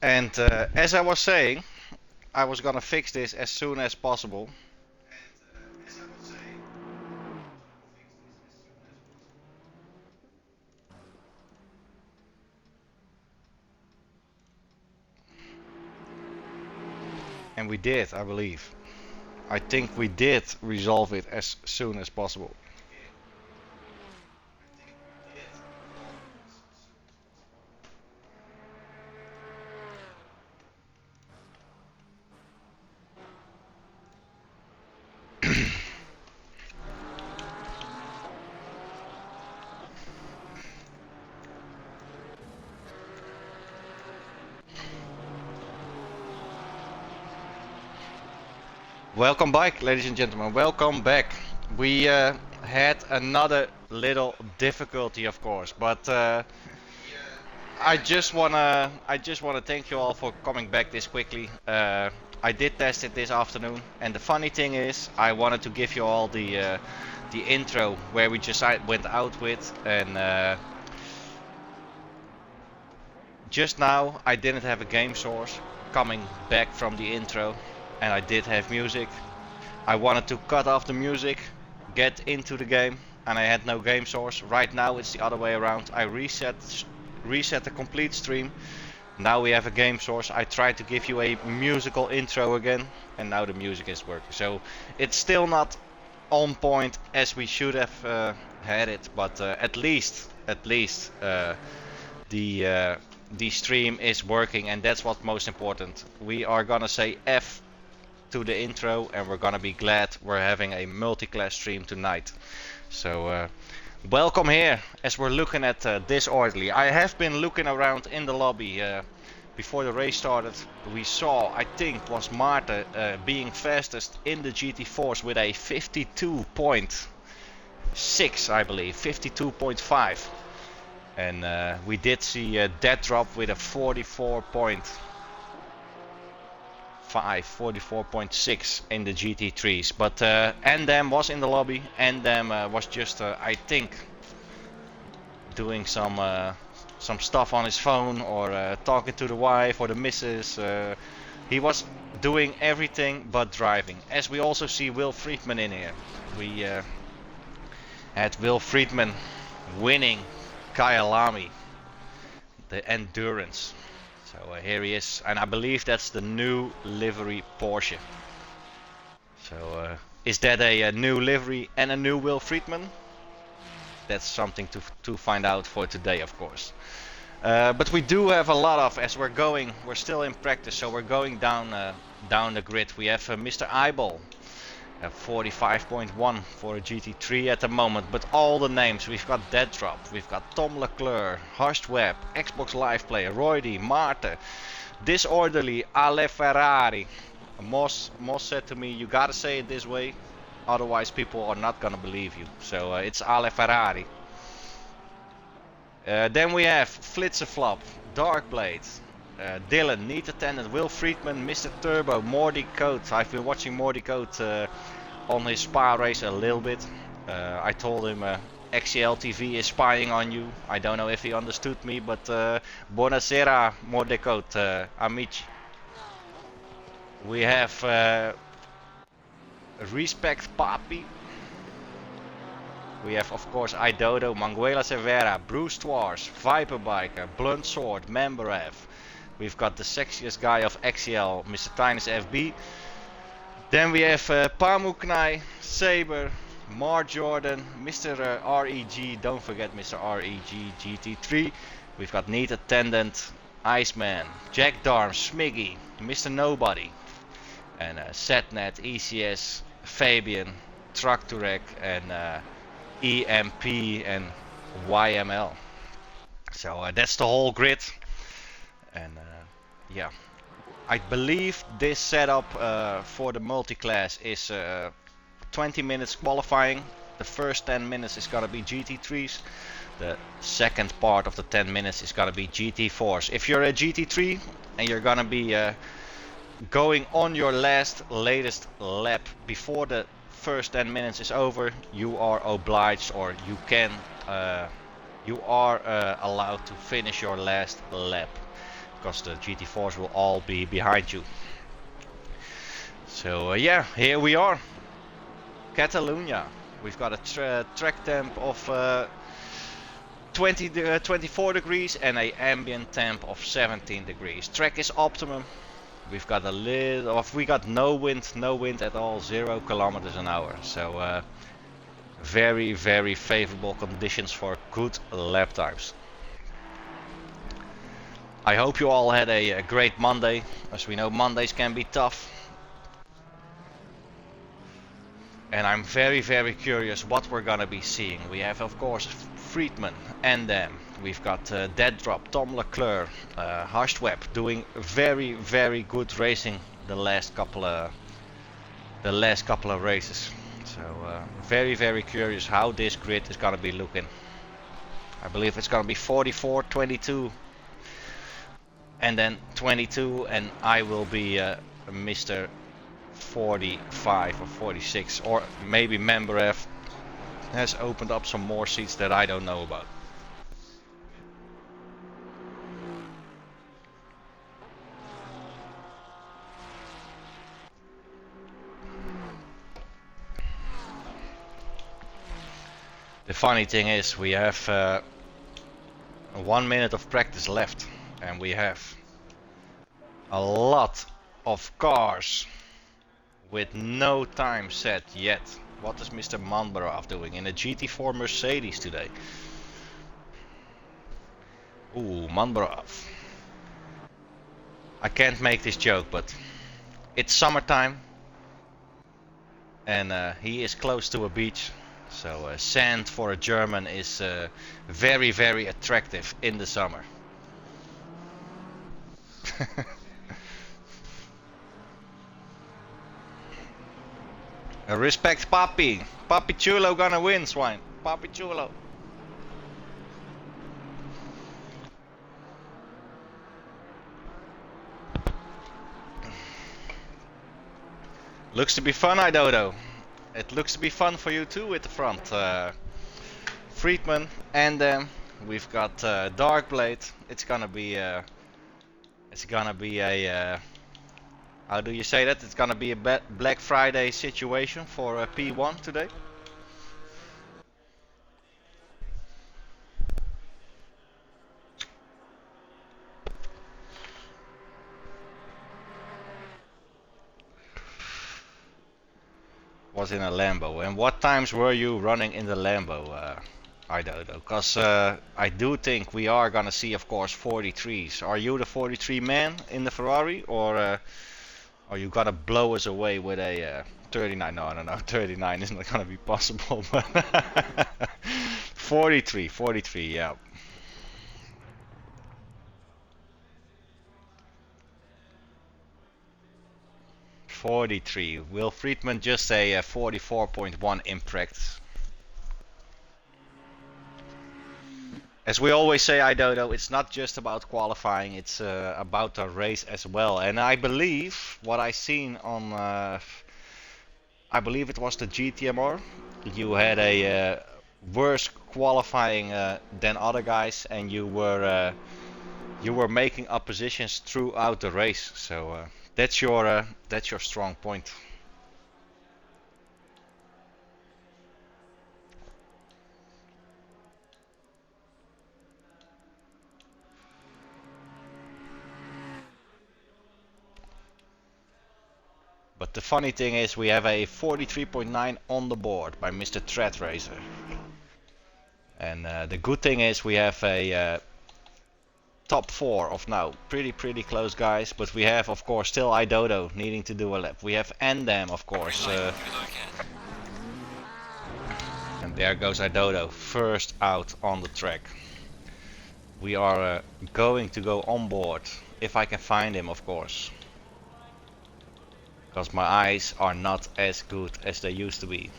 And as I was saying, I was gonna fix this as soon as possible. And we did, I believe. I think we did resolve it as soon as possible. Welcome back, ladies and gentlemen. Welcome back. We had another little difficulty, of course, but I just wanna thank you all for coming back this quickly. I did test it this afternoon, and the funny thing is, I wanted to give you all the intro where we just went out with, and just now I didn't have a game source coming back from the intro, and I did have music. I wanted to cut off the music, get into the game, and I had no game source. Right now it's the other way around. I reset the complete stream. Now we have a game source. I tried to give you a musical intro again, and now the music is working. So it's still not on point as we should have had it, but at least the stream is working, and that's what's most important. We are gonna say F to the intro, and we're gonna be glad we're having a multi-class stream tonight. So welcome here as we're looking at Disorderly. I have been looking around in the lobby before the race started. We saw, I think, was Maarten being fastest in the GT4s with a 52.6, I believe, 52.5. And we did see Dead Drop with a 44.6 in the GT3s, but Endem was in the lobby. Endem was just, I think, doing some stuff on his phone, or talking to the wife or the missus. He was doing everything but driving. As we also see Will Friedman in here. We had Will Friedman winning Kyalami, the Endurance. So here he is, and I believe that's the new livery Porsche. So is that a new livery and a new Will Friedman? That's something to find out for today, of course. But we do have a lot of, as we're still in practice, so we're going down the grid. We have Mr. Eyeball. 45.1 for a GT3 at the moment, but all the names, we've got Dead Drop, we've got Tom Leclerc, Hushed Web, Xbox Live Player, Roydy, Maarten, Disorderly, Ale Ferrari. Moss said to me, you gotta say it this way, otherwise people are not gonna believe you. So it's Ale Ferrari. Then we have Flitserflop, Darkblade, Dylan, Neat Attendant, Will Friedman, Mr. Turbo, Mordy Code. I've been watching Mordy Code on his Spa race a little bit. I told him XCL TV is spying on you. I don't know if he understood me, but buonasera, Mordy Code, amici. We have Respect Papi. We have, of course, Idodo, Manguela Severa, Bruce Twars, Viper Biker, Blunt Sword, Memberev. We've got the sexiest guy of XCL, Mr. Tinus FB. Then we have Pamu Knai, Saber, Mar Jordan, Mr. REG, don't forget Mr. REG GT3. We've got Neat Attendant, Iceman, Jack Darm, Smiggy, Mr. Nobody, and Setnet, ECS, Fabian, Truck2Rec, and EMP and YML. So that's the whole grid. And yeah, I believe this setup for the multi-class is 20 minutes qualifying. The first 10 minutes is gonna be GT3s. The second part of the 10 minutes is gonna be GT4s. If you're a GT3 and you're gonna be going on your latest lap before the first 10 minutes is over, you are obliged, or you are allowed to finish your last lap. because the GT4s will all be behind you. So yeah, here we are, Catalunya. We've got a track temp of 24 degrees and a ambient temp of 17 degrees. Track is optimum. We've got no wind at all, 0 kilometers an hour. So very, very favorable conditions for good lap times. I hope you all had a great Monday. As we know, Mondays can be tough. And I'm very, very curious what we're gonna be seeing. We have, of course, Friedman, and then we've got Dead Drop, Tom Leclerc, Harstweb doing very, very good racing the last couple of races. So very, very curious how this grid is gonna be looking. I believe it's gonna be 44, 22, and then 22, and I will be Mr. 45 or 46, or maybe Member F has opened up some more seats that I don't know about. The funny thing is we have 1 minute of practice left, and we have a lot of cars with no time set yet. What is Mr. Manbarov doing in a GT4 Mercedes today? Ooh, Manbarov. I can't make this joke, but it's summertime and he is close to a beach. So sand for a German is very, very attractive in the summer. Respect Papi. Papi Chulo gonna win, swine. Papi Chulo. Looks to be fun, Idodo. It looks to be fun for you too at the front. Friedman, and then we've got Darkblade. It's gonna be a how do you say that? It's gonna be a Black Friday situation for P1 today. Was in a Lambo. And what times were you running in the Lambo? I don't know, because I do think we are gonna see, of course, 43s. Are you the 43 man in the Ferrari, or are you gonna blow us away with a 39? No, 39 is not gonna be possible. But 43, yeah. 43. Will Friedman just say 44.1 in practice? As we always say, Idodo, it's not just about qualifying, it's about the race as well. And I believe what I seen on, I believe it was the GTMR, you had a worse qualifying than other guys, and you were making up positions throughout the race. So that's your strong point. But the funny thing is we have a 43.9 on the board by Mr. Thread Racer. And the good thing is we have a top 4 of now pretty close guys, but we have, of course, still Idodo needing to do a lap. We have Endam, of course. And there goes Idodo, first out on the track. We are going to go on board, if I can find him, of course. Because my eyes are not as good as they used to be.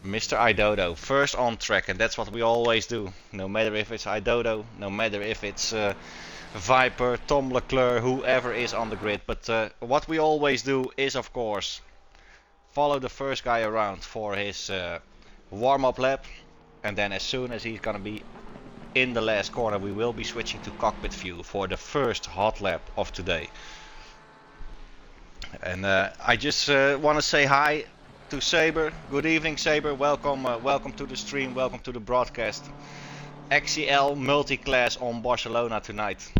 Mr. Idodo, first on track, and that's what we always do. No matter if it's Idodo, no matter if it's Viper, Tom Leclerc, whoever is on the grid. But what we always do is, of course, follow the first guy around for his warm-up lap. And then as soon as he's gonna be in the last corner we will be switching to cockpit view for the first hot lap of today. And I just want to say hi to Saber. Good evening, Saber. Welcome, welcome to the stream. Welcome to the broadcast. XCL Multiclass on Barcelona tonight.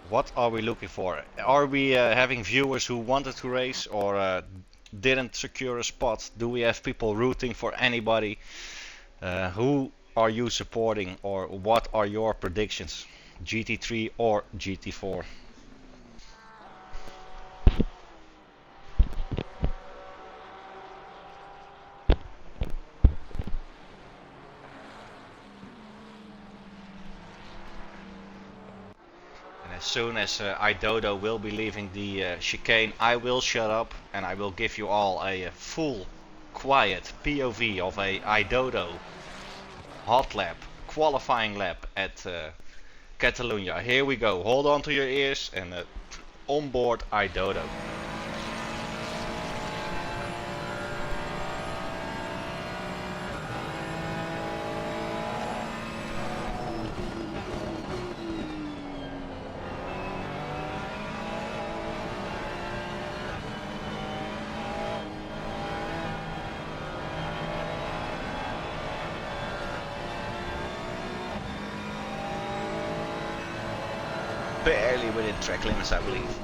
What are we looking for? Are we having viewers who wanted to race or didn't secure a spot? Do we have people rooting for anybody? Who are you supporting, or what are your predictions? GT3 or GT4? As soon as iDodo will be leaving the chicane, I will shut up and I will give you all a full, quiet POV of a iDodo hot lap, qualifying lap at Catalunya. Here we go. Hold on to your ears and on board iDodo. Barely within track limits, I believe.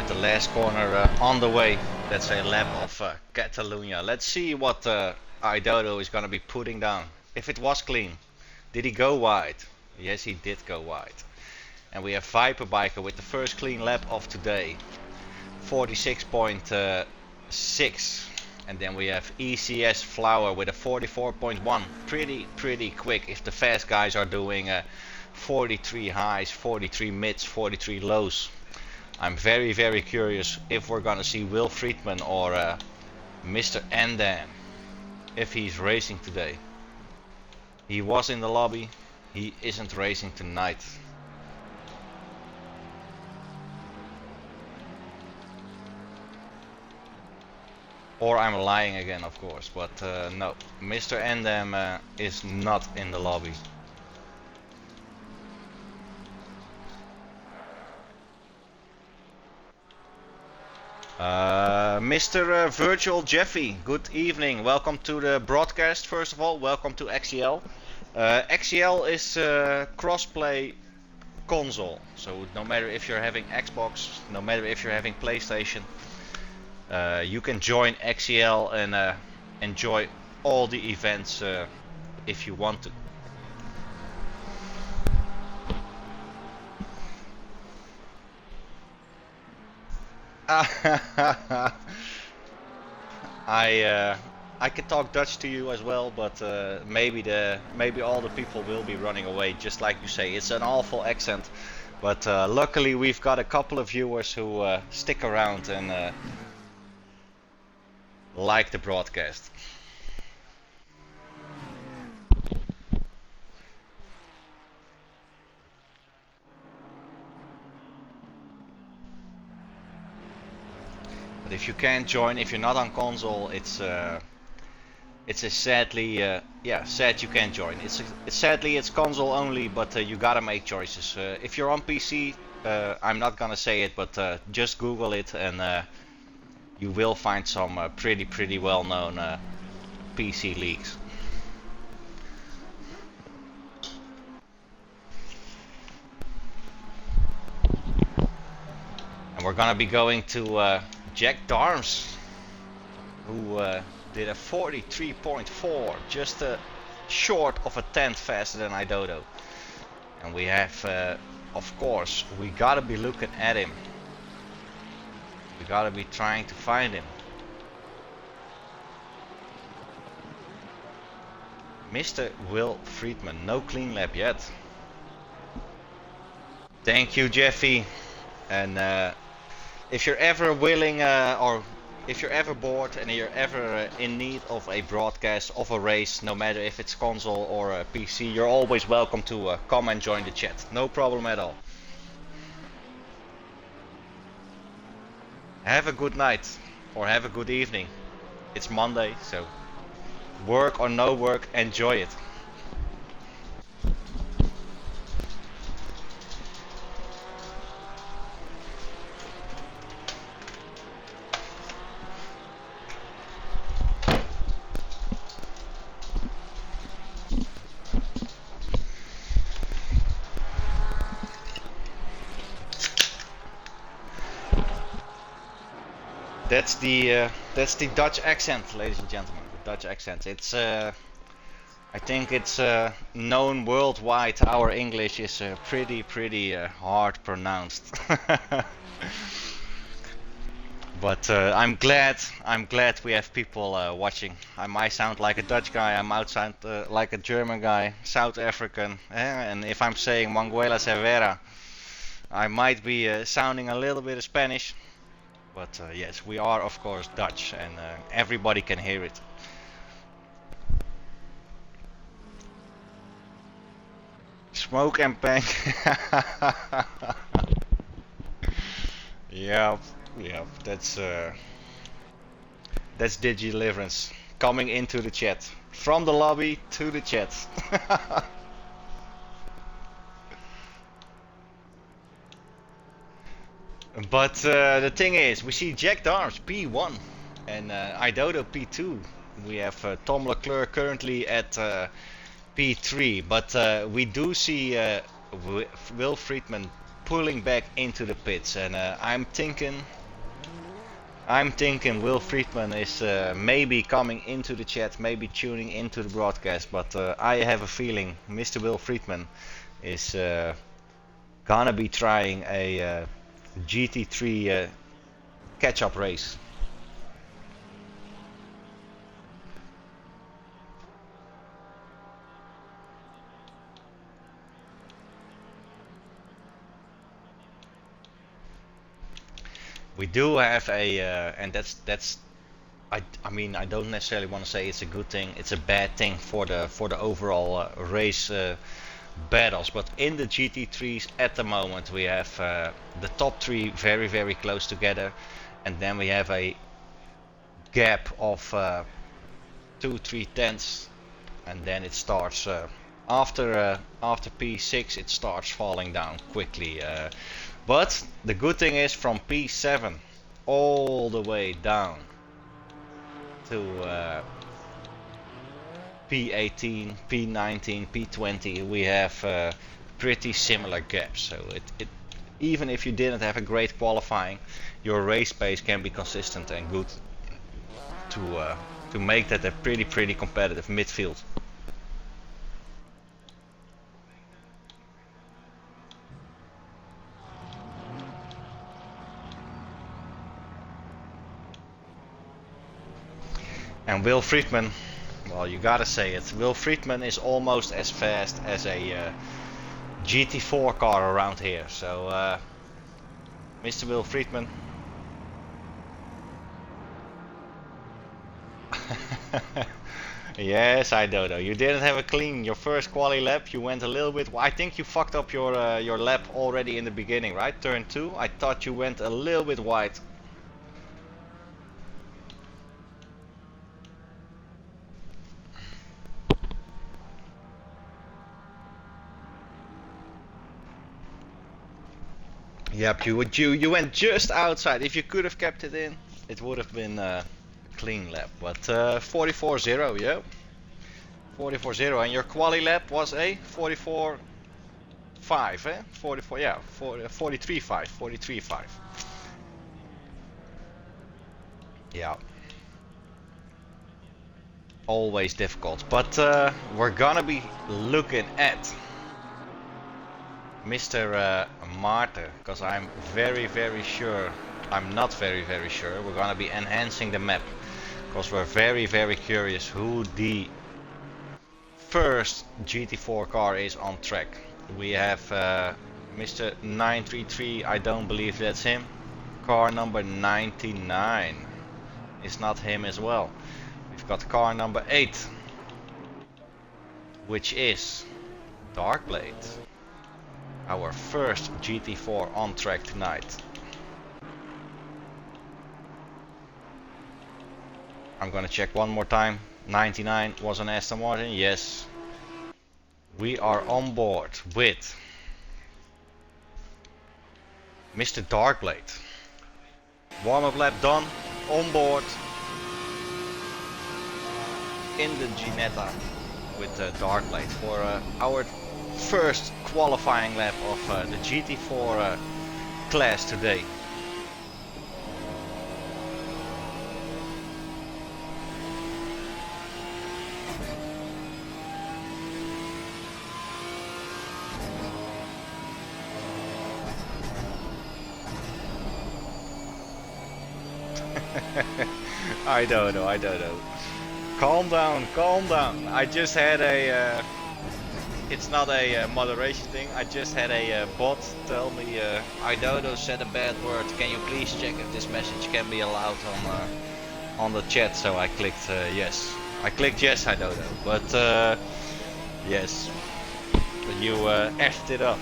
The last corner on the way. That's a lap of Catalunya. Let's see what iDodo is going to be putting down. If it was clean. Did he go wide? Yes, he did go wide. And we have Viper Biker with the first clean lap of today. 46.6. And then we have ECS Flower with a 44.1. Pretty quick if the fast guys are doing 43 highs, 43 mids, 43 lows. I'm very curious if we're gonna see Will Friedman or Mr. Endam, if he's racing today. He was in the lobby, he isn't racing tonight. Or I'm lying again, of course, but no, Mr. Endam is not in the lobby. Mr. Virtual Jeffy, good evening. Welcome to the broadcast. First of all, welcome to XCL. XCL is a crossplay console, so no matter if you're having Xbox, no matter if you're having PlayStation, you can join XCL and enjoy all the events if you want to. I can talk Dutch to you as well, but maybe all the people will be running away. Just like you say, it's an awful accent. But luckily, we've got a couple of viewers who stick around and like the broadcast. But if you can't join, if you're not on console, it's It's a sadly, yeah, sad you can't join. Sadly it's console only, but you gotta make choices. If you're on PC, I'm not gonna say it, but just Google it and you will find some pretty well-known PC leagues. And we're gonna be going to Jack Darms, who did a 43.4, just short of a tenth faster than Idodo. And we have, of course, we gotta be looking at him. We gotta be trying to find him. Mr. Will Friedman, no clean lap yet. Thank you, Jeffy. And if you're ever willing, or if you're ever bored and you're ever in need of a broadcast of a race, no matter if it's console or PC, you're always welcome to come and join the chat. No problem at all. Have a good night or have a good evening. It's Monday, so work or no work, enjoy it. That's the Dutch accent, ladies and gentlemen. The Dutch accent. It's I think it's known worldwide. Our English is pretty hard pronounced. But I'm glad we have people watching. I might sound like a Dutch guy. I might sound like a German guy, South African, and if I'm saying Manguela Severa, I might be sounding a little bit of Spanish. But yes, we are of course Dutch, and everybody can hear it. Smoke and Pank. Yeah, yeah, that's Digi-Deliverance coming into the chat. From the lobby to the chat. But the thing is, we see Jack Darms P1 and Idodo P2. We have Tom Leclerc currently at P3, but we do see Will Friedman pulling back into the pits, and I'm thinking Will Friedman is maybe coming into the chat, maybe tuning into the broadcast, but I have a feeling Mr. Will Friedman is gonna be trying a GT3 catch-up race. We do have a, and that's I mean I don't necessarily want to say it's a good thing. It's a bad thing for the overall race battles. But in the GT3s at the moment we have the top three very close together, and then we have a gap of 2-3 tenths, and then it starts after P6 it starts falling down quickly. But the good thing is from P7 all the way down to P18, P19, P20 we have pretty similar gaps. So it even if you didn't have a great qualifying, your race pace can be consistent and good to make that a pretty competitive midfield. And Will Friedman, well, you gotta say it, Will Friedman is almost as fast as a GT4 car around here. So Mr. Will Friedman. Yes, I don't know. You didn't have a clean your first quali lap. You went a little bit. I think you fucked up your lap already in the beginning, right? Turn 2. I thought you went a little bit wide. Yep, you went just outside. If you could have kept it in, it would have been a clean lap. But 44.0, yeah. 44.0, and your quali lap was a 44.5, eh? 44, yeah, 43.5, 43.5. Yeah. Always difficult, but we're gonna be looking at Mr. Marten, because I'm very sure, I'm not very sure, we're gonna be enhancing the map, because we're very curious who the first GT4 car is on track. We have Mr. 933, I don't believe that's him. Car number 99 is not him as well. We've got car number 8, which is Darkblade. Our first GT4 on track tonight. I'm gonna check one more time. 99 was an Aston Martin, yes. We are on board with Mr. Darkblade. Warm-up lap done, on board in the Ginetta with Darkblade for our first qualifying lap of the GT4 class today. I don't know. Calm down. I just had a it's not a moderation thing. I just had a bot tell me, Idodo said a bad word. Can you please check if this message can be allowed on the chat? So I clicked yes. I clicked yes, Idodo. But yes, but you effed it up.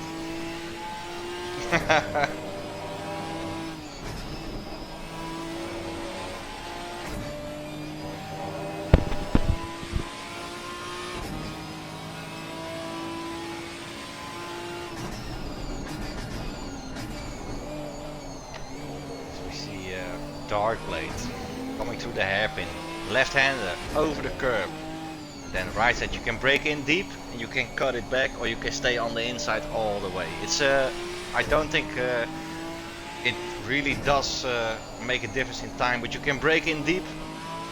Darkblade coming through the hairpin, left-hander over the curb, then right side. You can break in deep and you can cut it back, or you can stay on the inside all the way. It's I don't think it really does make a difference in time, but you can break in deep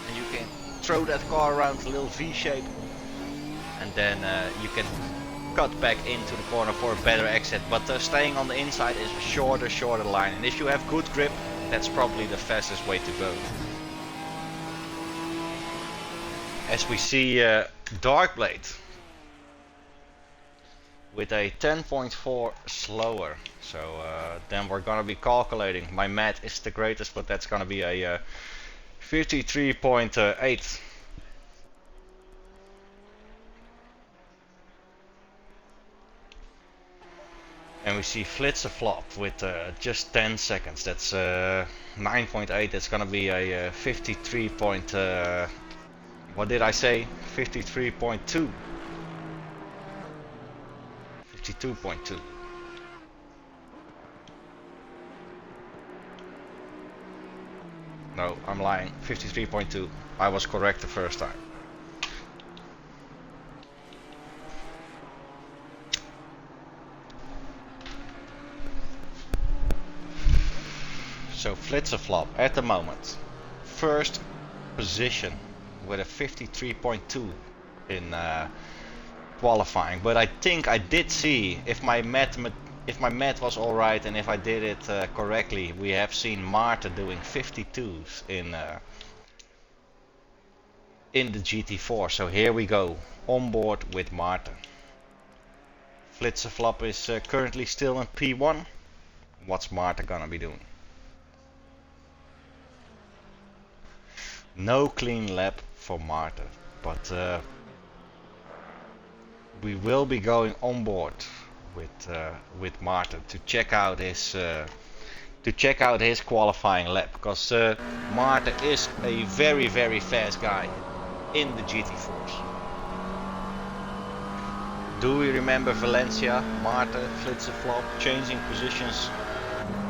and you can throw that car around a little V shape, and then you can cut back into the corner for a better exit. But staying on the inside is a shorter line, and if you have good grip, that's probably the fastest way to go. As we see Darkblade with a 10.4 slower. So then we're gonna be calculating. My math is the greatest, but that's gonna be a 53.8. And we see Flitzer-Flop with just 10 seconds. That's 9.8. That's gonna be a 53. What did I say? 53.2. 52.2. No, I'm lying. 53.2. I was correct the first time. So Flitzer-Flop at the moment, first position with a 53.2 in qualifying. But I think I did see, if my math was all right and if I did it correctly, we have seen Marten doing 52s in the GT4. So here we go, on board with Marten. Flitzer-Flop is currently still in P1. What's Marten gonna be doing? No clean lap for Marten, but we will be going on board with Marten to check out his qualifying lap, because Marten is a very fast guy in the GT4s. Do we remember Valencia, Marten, Flitzer-Flop changing positions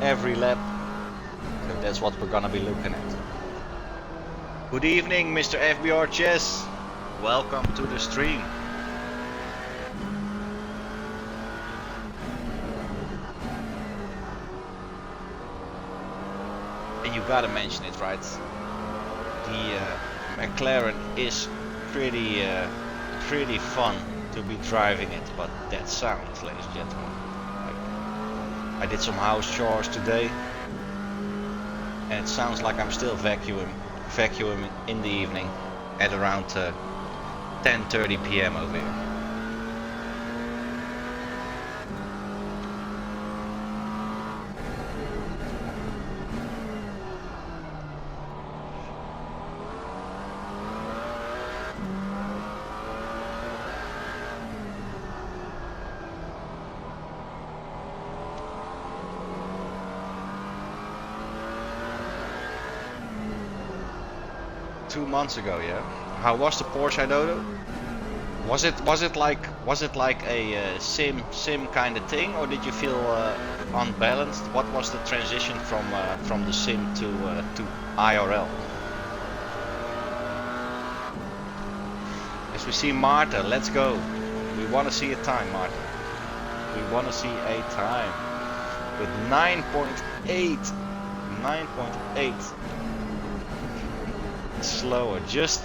every lap. So that's what we're gonna be looking at. Good evening, Mr. FBR Chess. Welcome to the stream. And you gotta mention it, right? The McLaren is pretty fun to be driving it, but that sound, ladies and gentlemen. I did some house chores today, and it sounds like I'm still vacuuming in the evening at around 10:30 p.m. over here. Months ago, yeah. How was the Porsche Dodo? Was it like a sim kind of thing, or did you feel unbalanced? What was the transition from the sim to IRL? As we see Marta, let's go. We want to see a time, Marta. We want to see a time with 9.8. Slower, just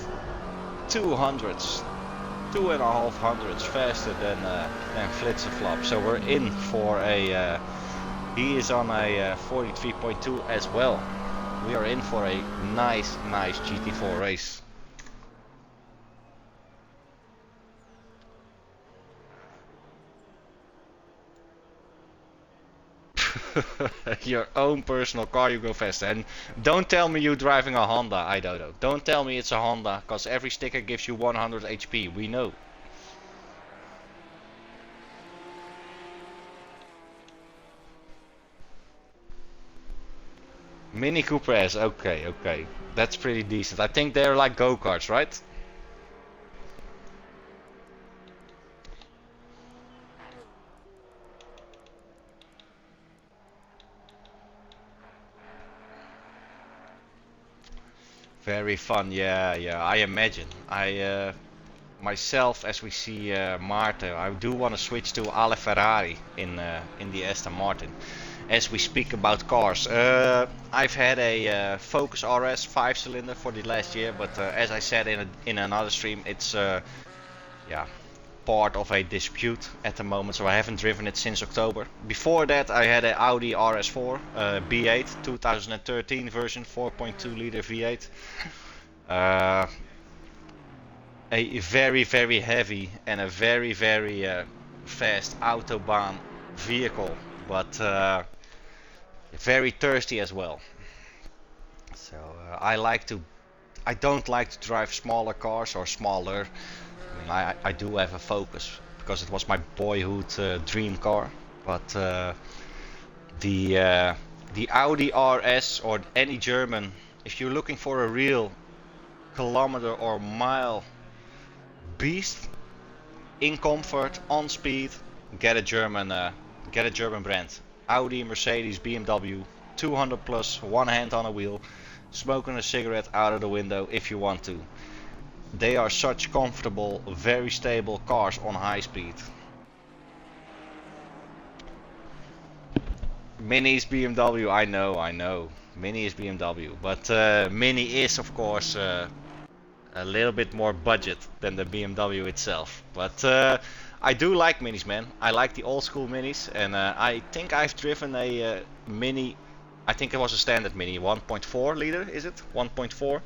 200s, 2.5 hundredths faster than Flitserflop. So we're in for a. He is on a 43.2 as well. We are in for a nice GT4 race. Your own personal car, you go faster. And don't tell me you're driving a Honda, Idodo. Don't tell me it's a Honda, because every sticker gives you 100 HP. We know. Mini Cooper S. Okay. That's pretty decent. I think they're like go-karts, right? Very fun, yeah. I imagine. I myself, as we see Marta, I do want to switch to Ale Ferrari in the Aston Martin. As we speak about cars, I've had a Focus RS 5-cylinder for the last year, but as I said in another stream, it's yeah, part of a dispute at the moment, so I haven't driven it since October. Before that, I had an Audi RS4 B8 2013 version, 4.2 liter V8. A very heavy and a very fast autobahn vehicle, but very thirsty as well. So I don't like to drive smaller cars or smaller. I mean, I do have a Focus because it was my boyhood dream car, but the Audi RS or any German, if you're looking for a real kilometer or mile beast in comfort, on speed, get a German brand. Audi, Mercedes, BMW, 200 plus, one hand on a wheel, smoking a cigarette out of the window if you want to. They are such comfortable, very stable cars on high speed. Mini is BMW, I know. Mini is BMW, but Mini is of course a little bit more budget than the BMW itself. But I do like Minis, man. I like the old school Minis, and I think I've driven a Mini. I think it was a standard Mini, 1.4 liter, is it? 1.4.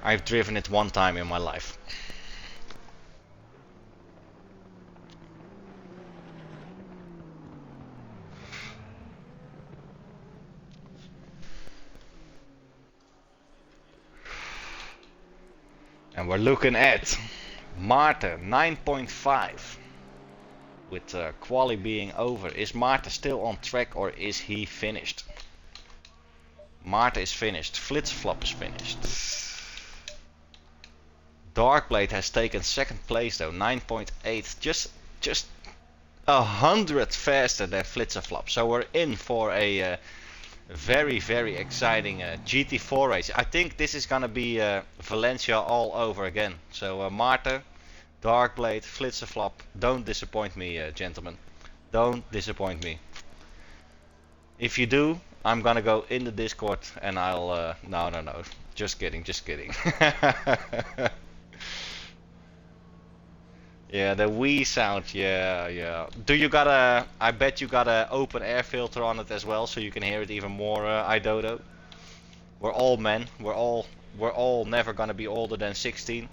I've driven it one time in my life. And we're looking at Marta 9.5 with quali being over. Is Marta still on track or is he finished? Marta is finished. Flitserflop is finished. Darkblade has taken second place though, 9.8. Just 100 faster than Flitserflop. So we're in for a very exciting GT4 race. I think this is gonna be Valencia all over again. So Maarten, Darkblade, Flitserflop, don't disappoint me, gentlemen. Don't disappoint me. If you do, I'm gonna go in the Discord and I'll no. Just kidding, just kidding. Yeah, the Wii sound, yeah. Do you got a, I bet you got a open air filter on it as well, so you can hear it even more, iDodo. We're all men, we're all never gonna be older than 16.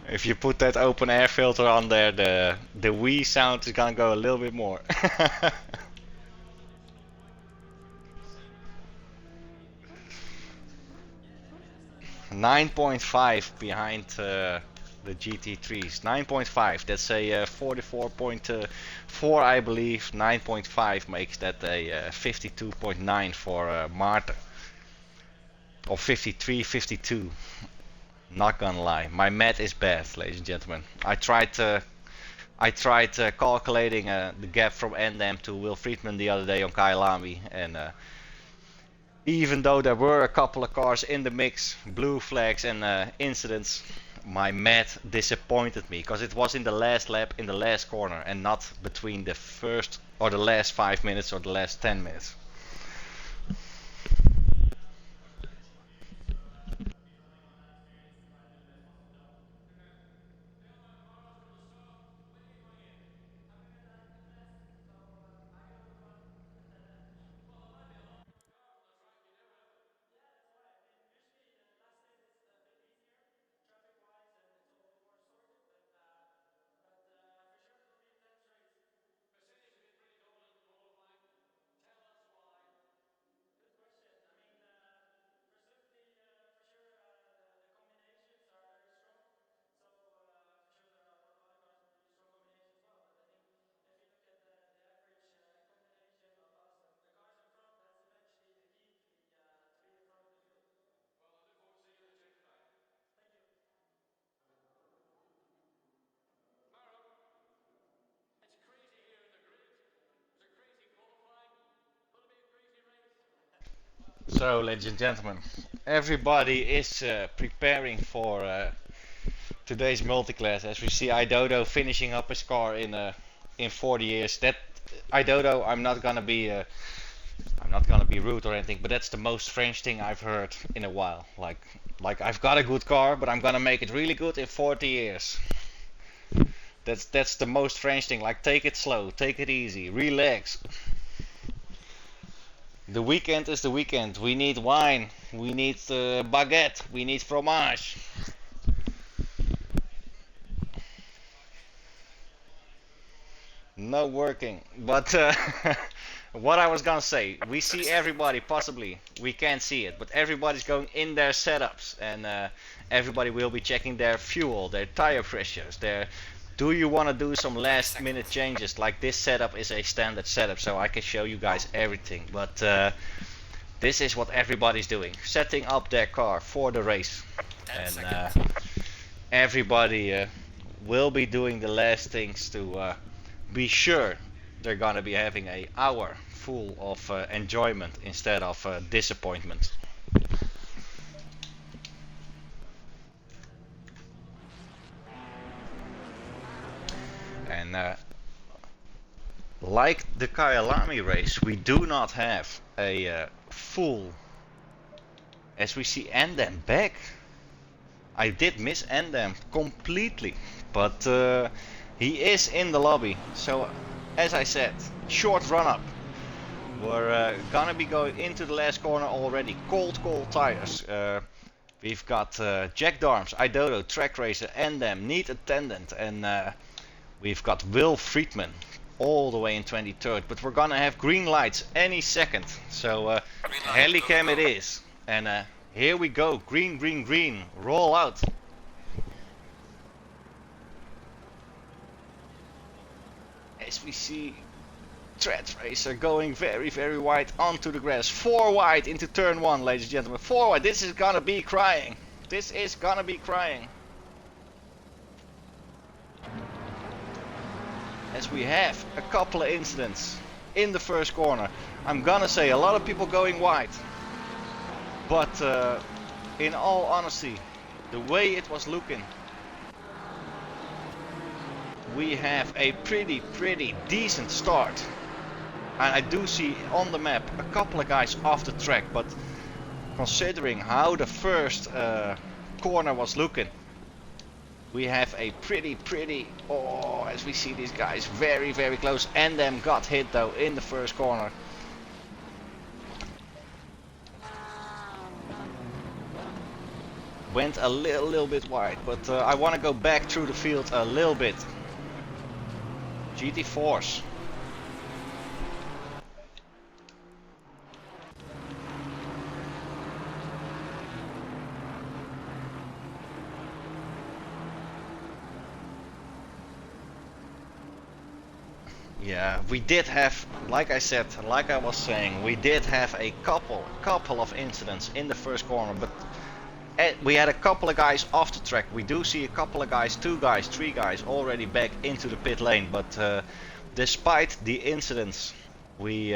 If you put that open air filter on there, the Wii sound is gonna go a little bit more. 9.5 behind the GT3s. 9.5. That's a 44.4, I believe. 9.5 makes that a 52.9 for Maarten. Or 53, 52. Not gonna lie, my math is bad, ladies and gentlemen. I tried calculating the gap from Endam to Will Friedman the other day on Kyalami, and even though there were a couple of cars in the mix, blue flags and incidents, my math disappointed me because it was in the last lap in the last corner and not between the first or the last 5 minutes or the last 10 minutes. So, ladies and gentlemen, everybody is preparing for today's multiclass. As we see iDodo finishing up his car in 40 years. That iDodo, I'm not gonna be rude or anything, but that's the most French thing I've heard in a while. Like I've got a good car, but I'm gonna make it really good in 40 years. That's the most French thing. Like, take it slow, take it easy, relax. The weekend is the weekend. We need wine, we need baguette, we need fromage. No working. But what I was gonna say, we see everybody, possibly, we can't see it, but everybody's going in their setups, and everybody will be checking their fuel, their tire pressures, their. Do you want to do some last minute changes? Like, this setup is a standard setup, so I can show you guys everything. But this is what everybody's doing, setting up their car for the race, and everybody will be doing the last things to be sure they're gonna be having an hour full of enjoyment instead of disappointment. And like the Kyalami race, we do not have a full, as we see Endem back. I did miss Endem completely, but he is in the lobby. So, as I said, short run up. We're gonna be going into the last corner already. Cold tires. We've got Jack Darms, iDodo, Track Racer, Endem, Neat Attendant, and we've got Will Friedman all the way in 23rd. But we're gonna have green lights any second. So Helicam it is. And here we go. Green. Roll out. As as we see Thread Racer going very wide onto the grass. 4 wide into turn 1, ladies and gentlemen. 4 wide. This is gonna be crying. This is gonna be crying. As we have a couple of incidents in the first corner. I'm gonna say a lot of people going wide. But in all honesty, the way it was looking, we have a pretty decent start. And I do see on the map a couple of guys off the track, but considering how the first corner was looking, we have a pretty, oh, as we see these guys very close. And them got hit though in the first corner. Went a little bit wide, but I want to go back through the field a little bit. Gt4s. Yeah, we did have, like I said, like I was saying, we did have a couple of incidents in the first corner, but we had a couple of guys off the track. We do see a couple of guys, 2 guys, 3 guys already back into the pit lane, but despite the incidents, we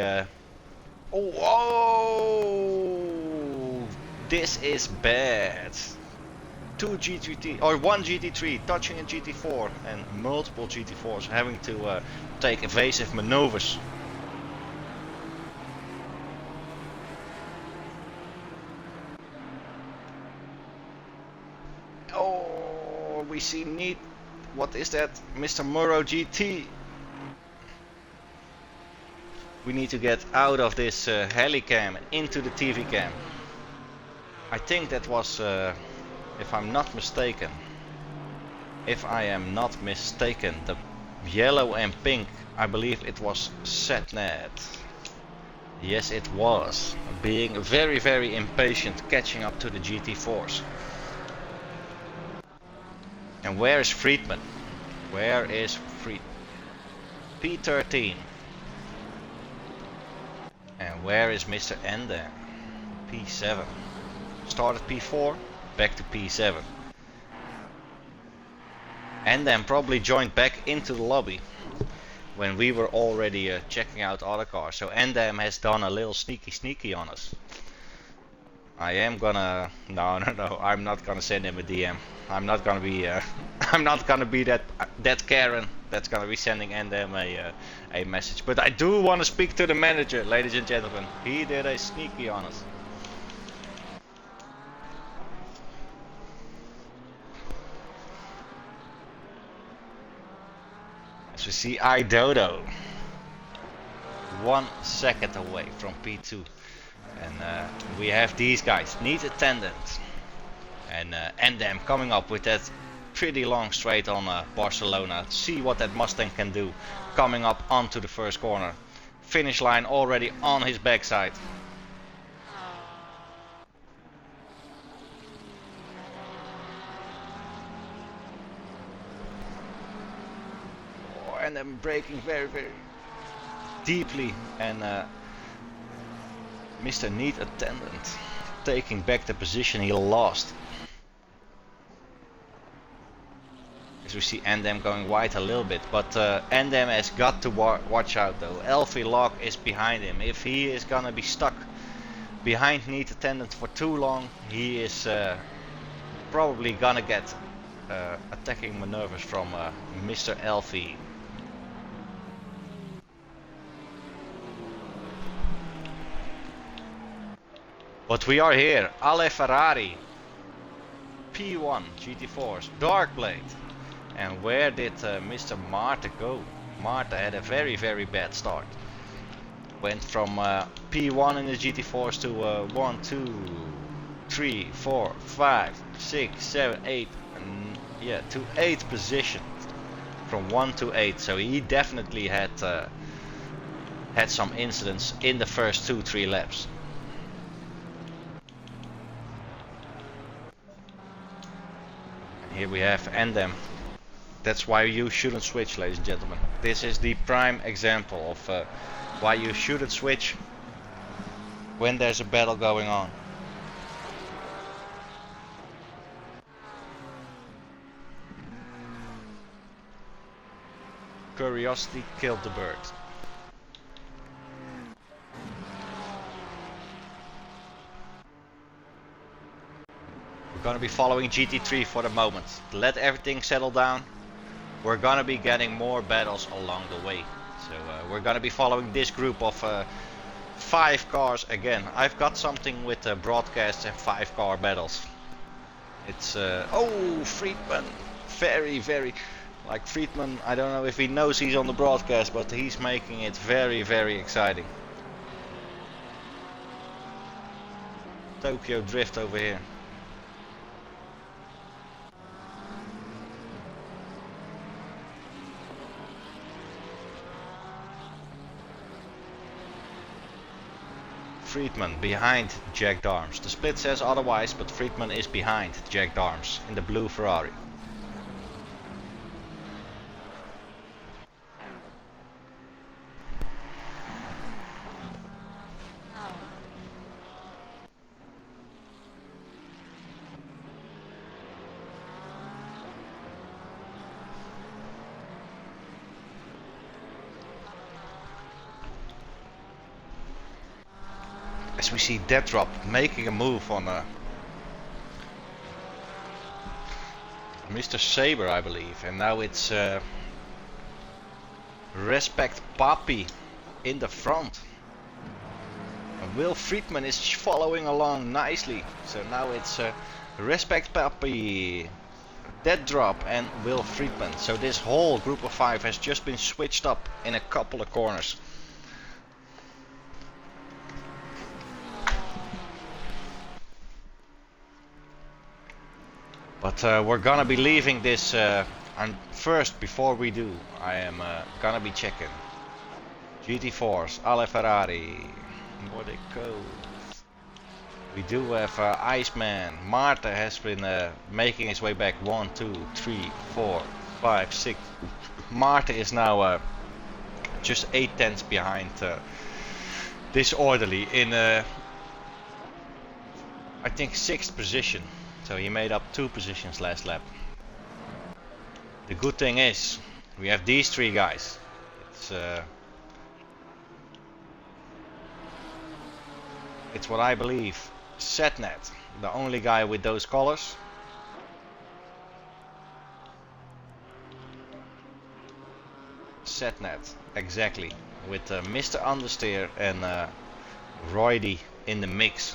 oh, this is bad. 2 Gt3 or 1 Gt3 touching a Gt4 and multiple Gt4s having to take evasive maneuvers. Oh, we see neat. What is that? Mr. Muro GT. We need to get out of this helicam and into the TV cam. I think that was if I am not mistaken, the yellow and pink, I believe it was Setnet. Yes, it was. Being very impatient, catching up to the GT4s. And where is Friedman? Where is Friedman? P13. And where is Mr. Ender? P7. Started P4. Back to P7, and then probably joined back into the lobby when we were already checking out other cars. So Endem has done a little sneaky on us. I am gonna no, I'm not gonna send him a DM. I'm not gonna be that Karen that's gonna be sending Endem a message. But I do want to speak to the manager, ladies and gentlemen. He did a sneaky on us. As we see iDodo 1 second away from P2, and we have these guys, Neat Attendant and them coming up with that pretty long straight on Barcelona. See what that Mustang can do coming up onto the first corner. Finish line already on his backside. And then braking very deeply, and Mr. Neat Attendant taking back the position he lost. As we see Endem going wide a little bit, but Endem has got to watch out though. Elfie Lock is behind him. If he is gonna be stuck behind Neat Attendant for too long, he is probably gonna get attacking maneuvers from Mr. Elfie. But we are here, Ale Ferrari, P1 GT4s, Dark Blade. And where did Mr. Marta go? Marta had a very bad start. Went from P1 in the GT4s to 1, 2, 3, 4, 5, 6, 7, 8, and yeah, to 8th position. From 1 to 8, so he definitely had some incidents in the first 2-3 laps. Here we have Endem That's why you shouldn't switch, ladies and gentlemen. This is the prime example of why you shouldn't switch when there's a battle going on. Curiosity killed the bird. We're gonna be following GT3 for the moment. Let everything settle down. We're gonna be getting more battles along the way. So we're gonna be following this group of 5 cars again. I've got something with broadcasts and 5-car battles. It's oh, Friedman, very like Friedman. I don't know if he knows he's on the broadcast, but he's making it very exciting. Tokyo Drift over here. Friedman behind Jack Darms. The split says otherwise, but Friedman is behind Jack Darms in the blue Ferrari. As we see Dead Drop making a move on Mr. Saber, I believe, and now it's Respect Papi in the front. And Will Friedman is following along nicely, so now it's Respect Papi, Dead Drop and Will Friedman. So this whole group of 5 has just been switched up in a couple of corners. But we're gonna be leaving this, and first, before we do, I am gonna be checking Gt4s, Ale Ferrari, Modico. We do have Iceman. Marta has been making his way back. 1, 2, 3, 4, 5, 6. Marta is now just 8 tenths behind Disorderly in I think 6th position. So he made up 2 positions last lap. The good thing is we have these 3 guys. It's what I believe Setnet, the only guy with those colors. Setnet, exactly, with Mr. Understeer and Roydy in the mix.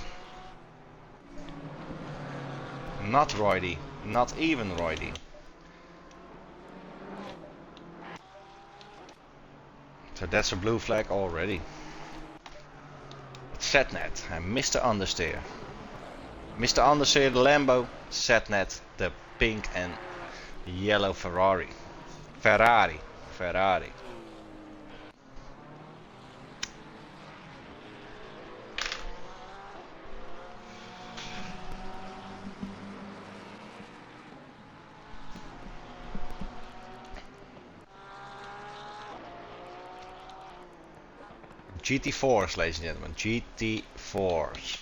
Not Roydy, not even Roydy. So that's a blue flag already. Setnet and Mr. Understeer. Mr. Understeer the Lambo, Setnet the pink and yellow Ferrari. Ferrari. GT4s, ladies and gentlemen, GT4s.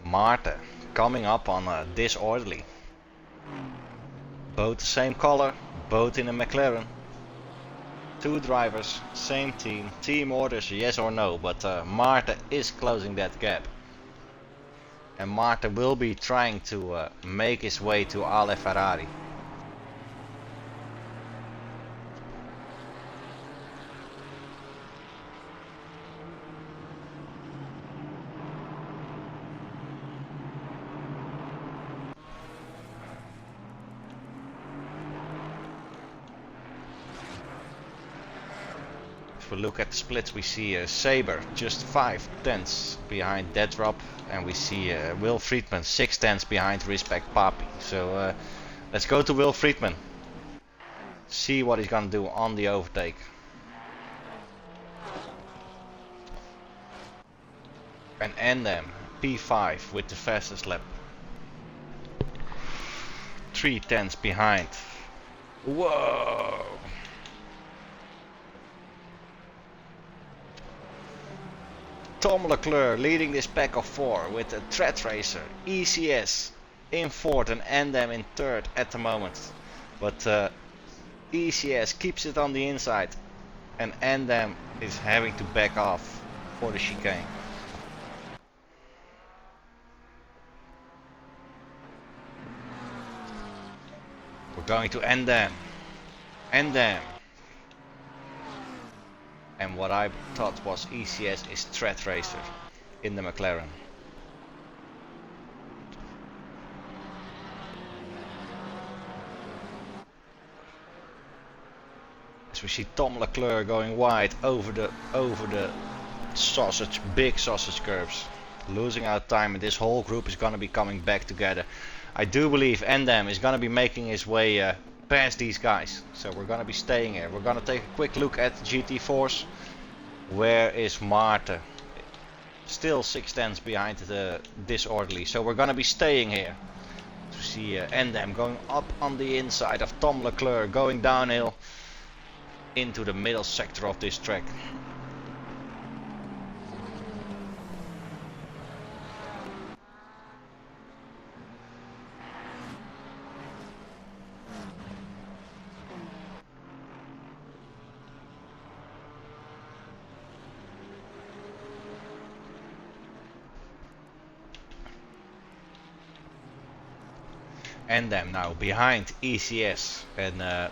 Marta coming up on Disorderly. Both the same color, both in a McLaren. 2 drivers, same team. Team orders, yes or no, but Marta is closing that gap. And Marta will be trying to make his way to Ale Ferrari. If we look at the splits, we see Saber just 5 tenths behind Dead Drop, and we see Will Friedman 6 tenths behind Respect Papi. So let's go to Will Friedman, see what he's gonna do on the overtake. And end them P5 with the fastest lap. 3/10 behind. Whoa! Tom Leclerc leading this pack of 4 with a Thread Racer, ECS in 4th and Endem in 3rd at the moment. But ECS keeps it on the inside and Endem is having to back off for the chicane. We're going to Endem. Endem. And what I thought was ECS is Thread Racer in the McLaren. As we see Tom Leclerc going wide over the sausage, big sausage curves, losing out time, and this whole group is gonna be coming back together. I do believe Endem is gonna be making his way past these guys, so we're gonna be staying here. We're gonna take a quick look at GT4s. Where is Marta? Still 6/10 behind the disorderly, so we're gonna be staying here. To see Endem going up on the inside of Tom Leclerc, going downhill into the middle sector of this track. Endem now behind ECS, and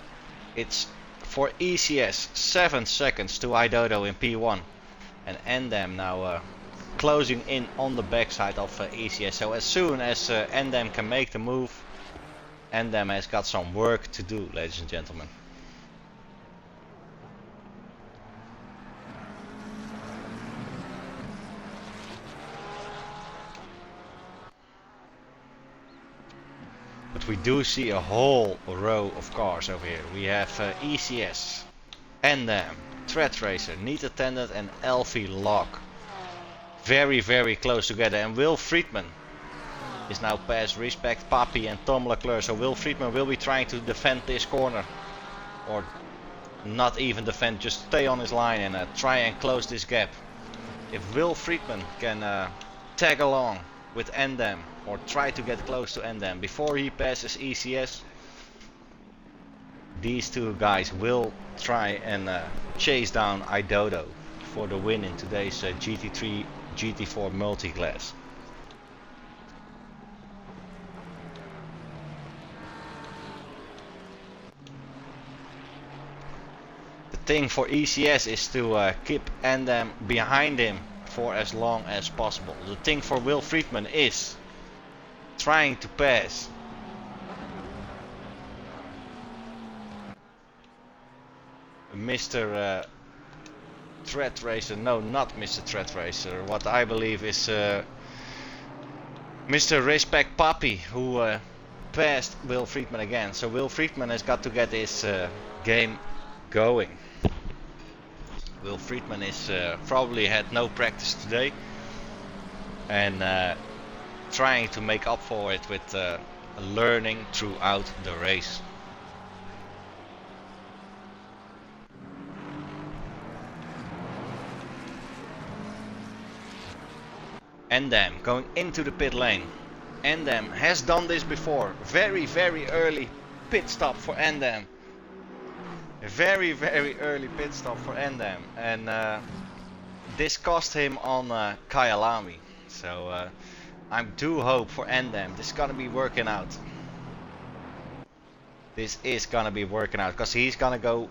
it's for ECS 7 seconds to iDodo in P1, and Endem now closing in on the backside of ECS. So as soon as Endem can make the move, Endem has got some work to do, ladies and gentlemen. But we do see a whole row of cars over here. We have ECS, Endem, Thread Racer, Neat Attendant and Elfie Lock. Very, very close together. And Will Friedman is now past Respect Papi and Tom Leclerc. So Will Friedman will be trying to defend this corner. Or not even defend, just stay on his line and try and close this gap. If Will Friedman can tag along with Endem or try to get close to Endem before he passes ECS, these two guys will try and chase down iDodo for the win in today's GT3 Gt4 multi-class. The thing for ECS is to keep Endem behind him for as long as possible. The thing for Will Friedman is trying to pass Mr. Thread Racer, no, not Mr. Thread Racer, what I believe is Mr. Respect Papi, who passed Will Friedman again. So Will Friedman has got to get his game going. Will Friedman is probably had no practice today and trying to make up for it with learning throughout the race. Endem going into the pit lane. Endem has done this before. Very, very early pit stop for Endem. A very, very early pit stop for Endem. And this cost him on Kyalami. So I do hope for Endem this is gonna be working out. This is gonna be working out because he's gonna go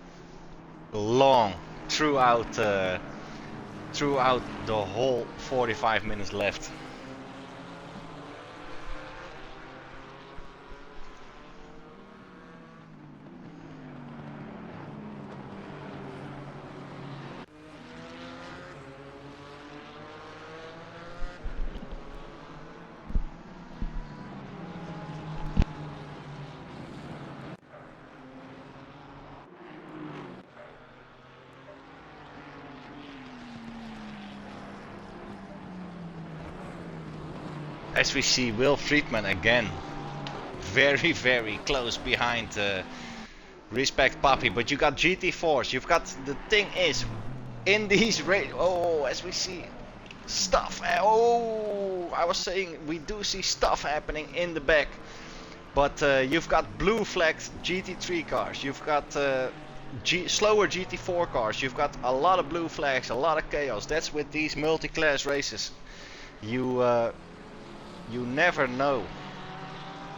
long throughout the whole 45 minutes left. As we see Will Friedman again very, very close behind Respect Papi. But you got GT4s. You've got, the thing is, in these as we see stuff. Oh, I was saying we do see stuff happening in the back. But you've got blue flagged GT3 cars. You've got slower GT4 cars. You've got a lot of blue flags, a lot of chaos. That's with these multi-class races. You never know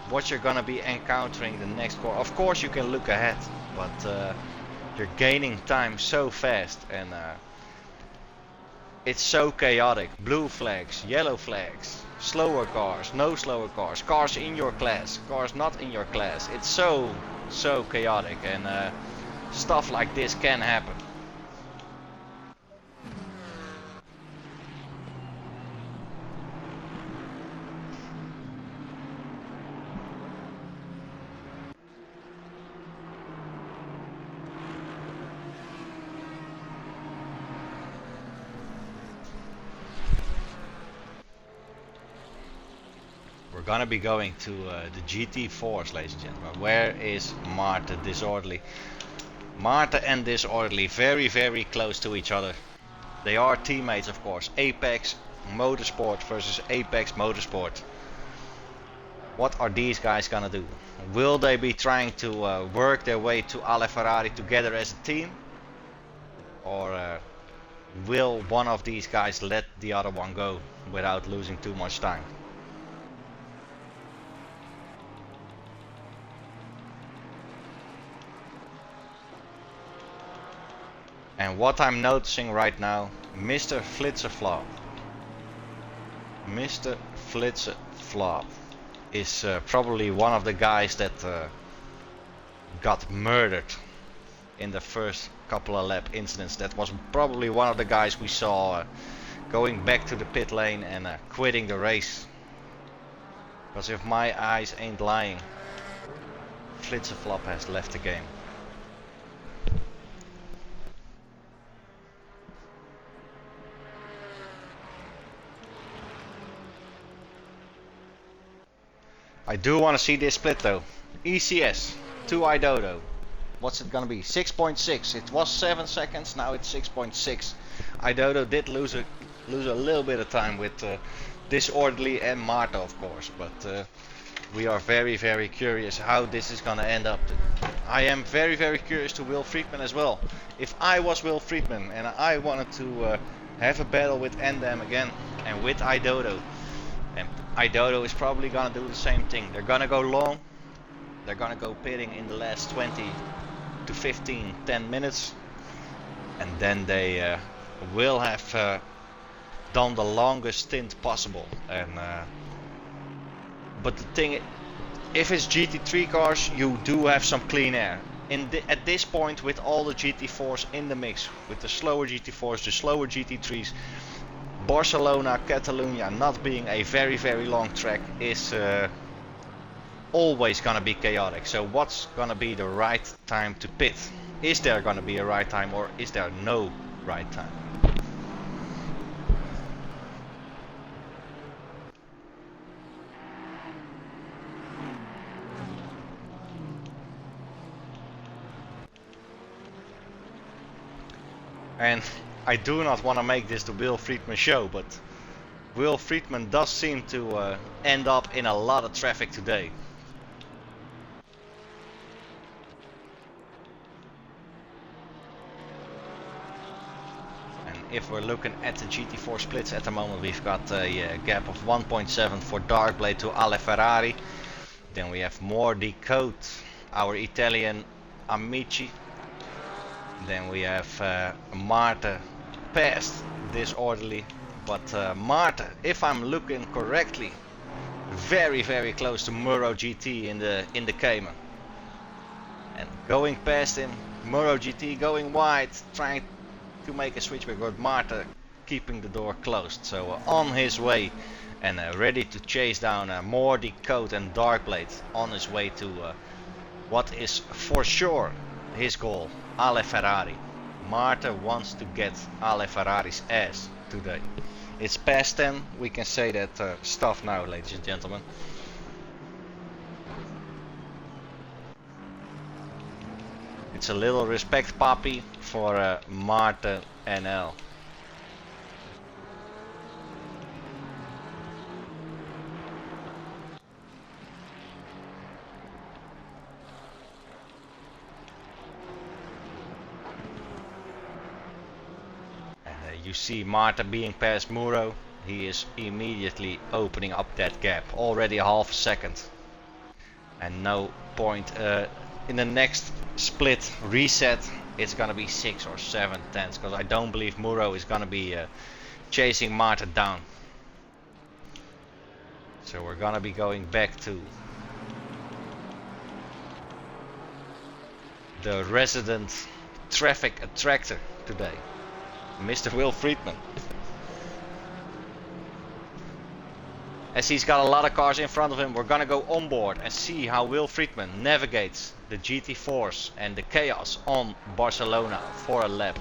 what you're gonna be encountering the next corner. Of course you can look ahead, but you're gaining time so fast, and it's so chaotic. Blue flags, yellow flags, slower cars, no slower cars, cars in your class, cars not in your class. It's so chaotic, and stuff like this can happen. We're gonna be going to the GT4s, ladies and gentlemen. Where is Marta Disorderly? Marta and Disorderly very close to each other. They are teammates, of course. Apex Motorsport versus Apex Motorsport. What are these guys gonna do? Will they be trying to work their way to Ale Ferrari together as a team? Or will one of these guys let the other one go without losing too much time? And what I'm noticing right now, Mr. Flitserflop. Mr. Flitserflop is probably one of the guys that got murdered in the first couple of lap incidents. That was probably one of the guys we saw going back to the pit lane and quitting the race. Because if my eyes ain't lying, Flitserflop has left the game. I do want to see this split though. ECS to Idodo. What's it gonna be? 6.6. It was 7 seconds. Now it's 6.6. Idodo did lose a little bit of time with Disorderly and Marta, of course. But we are very curious how this is gonna end up. I am very curious to Will Friedman as well. If I was Will Friedman and I wanted to have a battle with Endam again and with Idodo. And Idodo is probably gonna do the same thing. They're gonna go long. They're gonna go pitting in the last 20 to 15, 10 minutes. And then they will have done the longest stint possible. And but the thing, if it's GT3 cars, you do have some clean air. At this point, with all the GT4s in the mix, with the slower GT4s, the slower GT3s, Barcelona, Catalunya not being a very long track is always gonna be chaotic. So what's gonna be the right time to pit? Is there gonna be a right time, or is there no right time? And I do not want to make this the Will Friedman show, but Will Friedman does seem to end up in a lot of traffic today. And if we're looking at the GT4 splits at the moment, we've got a gap of 1.7 for Darkblade to Ale Ferrari. Then we have more Decode, our Italian Amici. Then we have Marta past Disorderly, but Marta, if I'm looking correctly, very close to Muro GT in the Cayman. And going past him, Muro GT going wide, trying to make a switchback, but Marta keeping the door closed. So on his way and ready to chase down more Decode and Darkblade on his way to what is for sure his goal, Ale Ferrari. Marta wants to get Ale Ferrari's ass today. It's past 10, we can say that stuff now, ladies and gentlemen. It's a little respect puppy for Maarten NL. You see Maarten being past Muro. He is immediately opening up that gap. Already a half a second. And no point in the next split reset. It's gonna be 6 or 7 tenths, because I don't believe Muro is gonna be chasing Maarten down. So we're gonna be going back to the resident traffic attractor today, Mr. Will Friedman. As he's got a lot of cars in front of him, we're gonna go on board and see how Will Friedman navigates the GT4s and the chaos on Barcelona for a lap.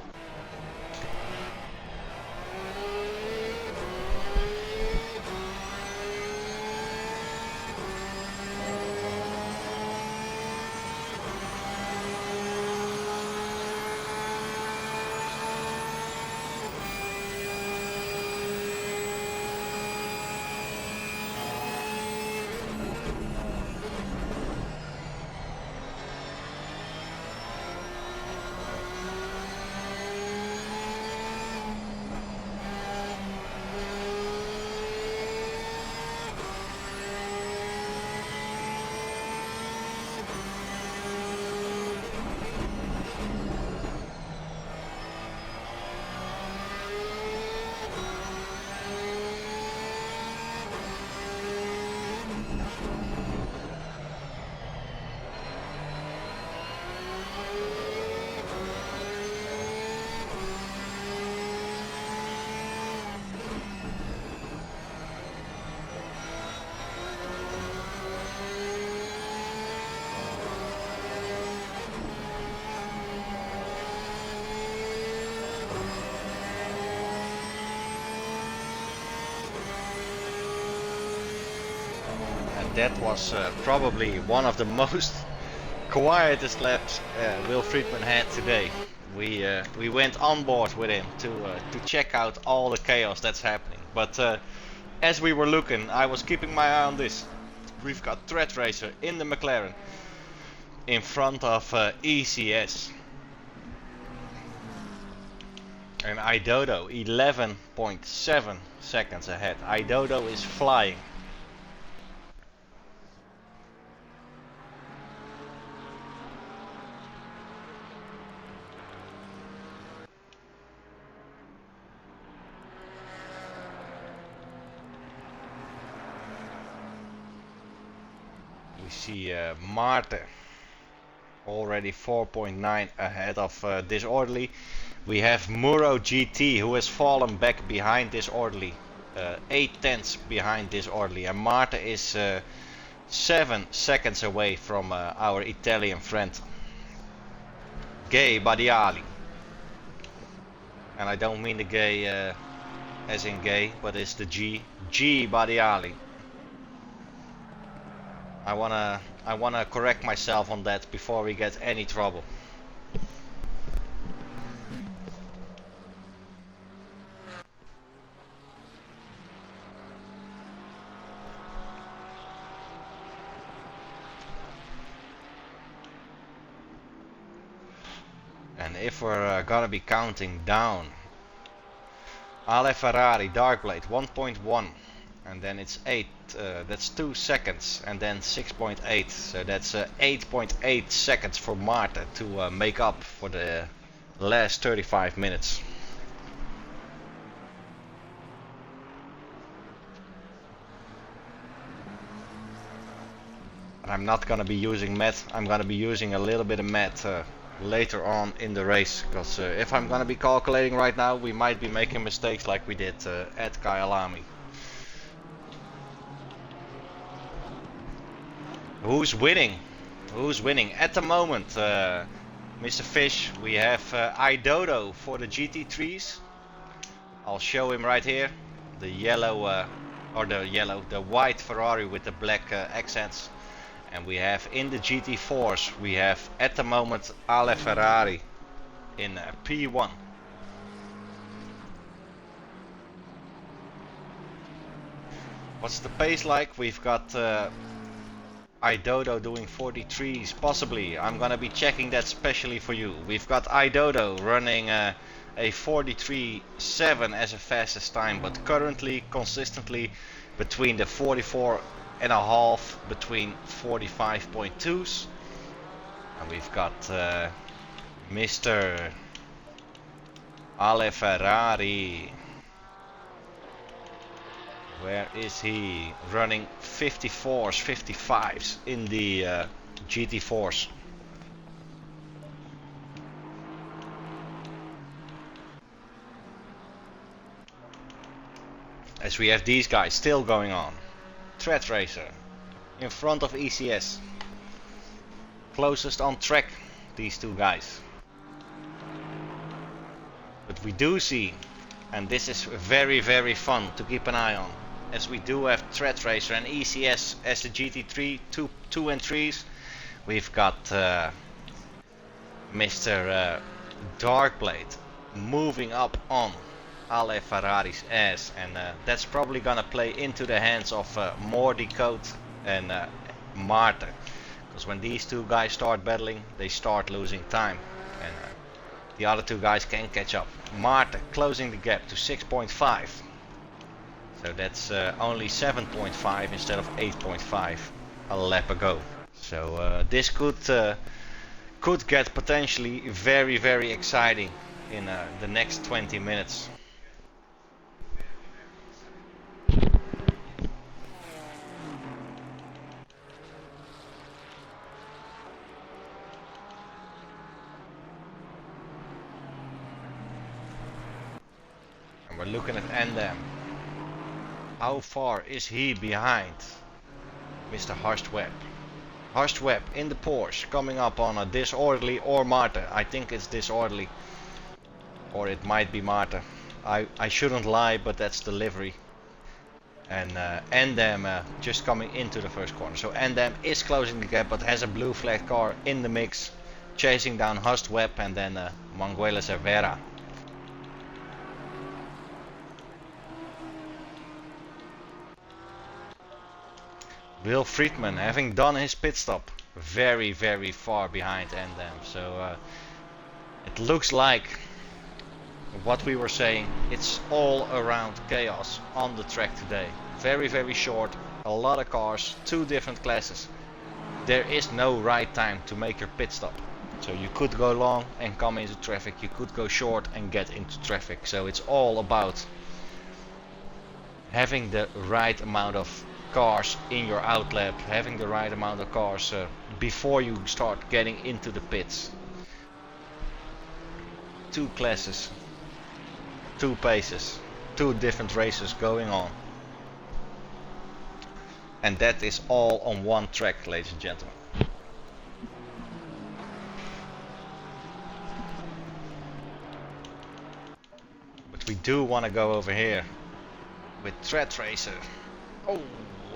That was probably one of the most quietest laps Will Friedman had today. We went on board with him to check out all the chaos that's happening. But as we were looking, I was keeping my eye on this. We've got Thread Racer in the McLaren in front of ECS. And Idodo 11.7 seconds ahead. Idodo is flying. We see Maarten already 4.9 ahead of Disorderly. We have Muro GT, who has fallen back behind Disorderly, 8 tenths behind Disorderly, and Maarten is 7 seconds away from our Italian friend Gay Badiali. And I don't mean the gay as in gay, but it's the G Badiali. I wanna correct myself on that before we get any trouble. And if we're gonna be counting down, Ale Ferrari Darkblade 1.1, and then it's 8, that's 2 seconds, and then 6.8, so that's 8.8 seconds for Maarten to make up for the last 35 minutes. I'm not gonna be using math, I'm gonna be using a little bit of math later on in the race, because if I'm gonna be calculating right now, we might be making mistakes like we did at Kyalami. Who's winning? Who's winning? At the moment, Mr. Fish, we have Idodo for the GT3s. I'll show him right here. The yellow, the white Ferrari with the black accents. And we have in the GT4s, we have at the moment Ale Ferrari in P1. What's the pace like? We've got iDodo doing 43s, possibly. I'm gonna be checking that specially for you. We've got iDodo running a 43.7 as a fastest time, but currently consistently between the 44.5 between 45.2s. And we've got Mr. Ale Ferrari. Where is he? Running 54s, 55s in the GT4s. As we have these guys still going on. Thread Racer in front of ECS. Closest on track, these two guys. But we do see, and this is very, very fun to keep an eye on, as we do have Thread Racer and ECS as the GT3 2 and 3s. We've got Mr. Darkblade moving up on Ale Ferrari's ass, and that's probably gonna play into the hands of Mordicode and Maarten, because when these two guys start battling, they start losing time, and the other two guys can catch up. Maarten closing the gap to 6.5, so that's only 7.5 instead of 8.5 a lap ago. So this could get potentially very, very exciting in the next 20 minutes. And we're looking at Endam. How far is he behind Mr. Hurstweb? Hurstweb in the Porsche coming up on a Disorderly or Maarten. I think it's Disorderly, or it might be Maarten. I shouldn't lie, but that's the livery. And Endam just coming into the first corner. So Endam is closing the gap, but has a blue flag car in the mix, chasing down Hurstweb and then Manguela Cervera. Will Friedman, having done his pit stop, very, very far behind Endam. So it looks like what we were saying, it's all around chaos on the track today. Very, very short, a lot of cars, two different classes. There is no right time to make your pit stop. So you could go long and come into traffic, you could go short and get into traffic. So it's all about having the right amount of cars in your outlap, having the right amount of cars before you start getting into the pits. Two classes, two paces, two different races going on, and that is all on one track, ladies and gentlemen. But we do want to go over here with Thread Racer. Oh,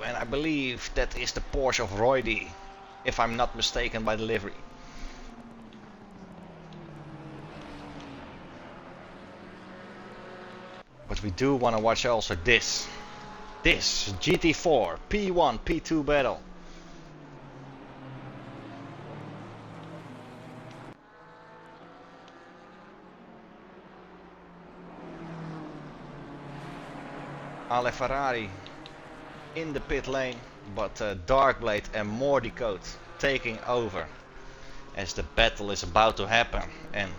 and I believe that is the Porsche of Roydy, if I'm not mistaken by the livery. But we do want to watch also this GT4 P1 P2 battle. Ale Ferrari in the pit lane, but Darkblade and Mordicode taking over as the battle is about to happen, and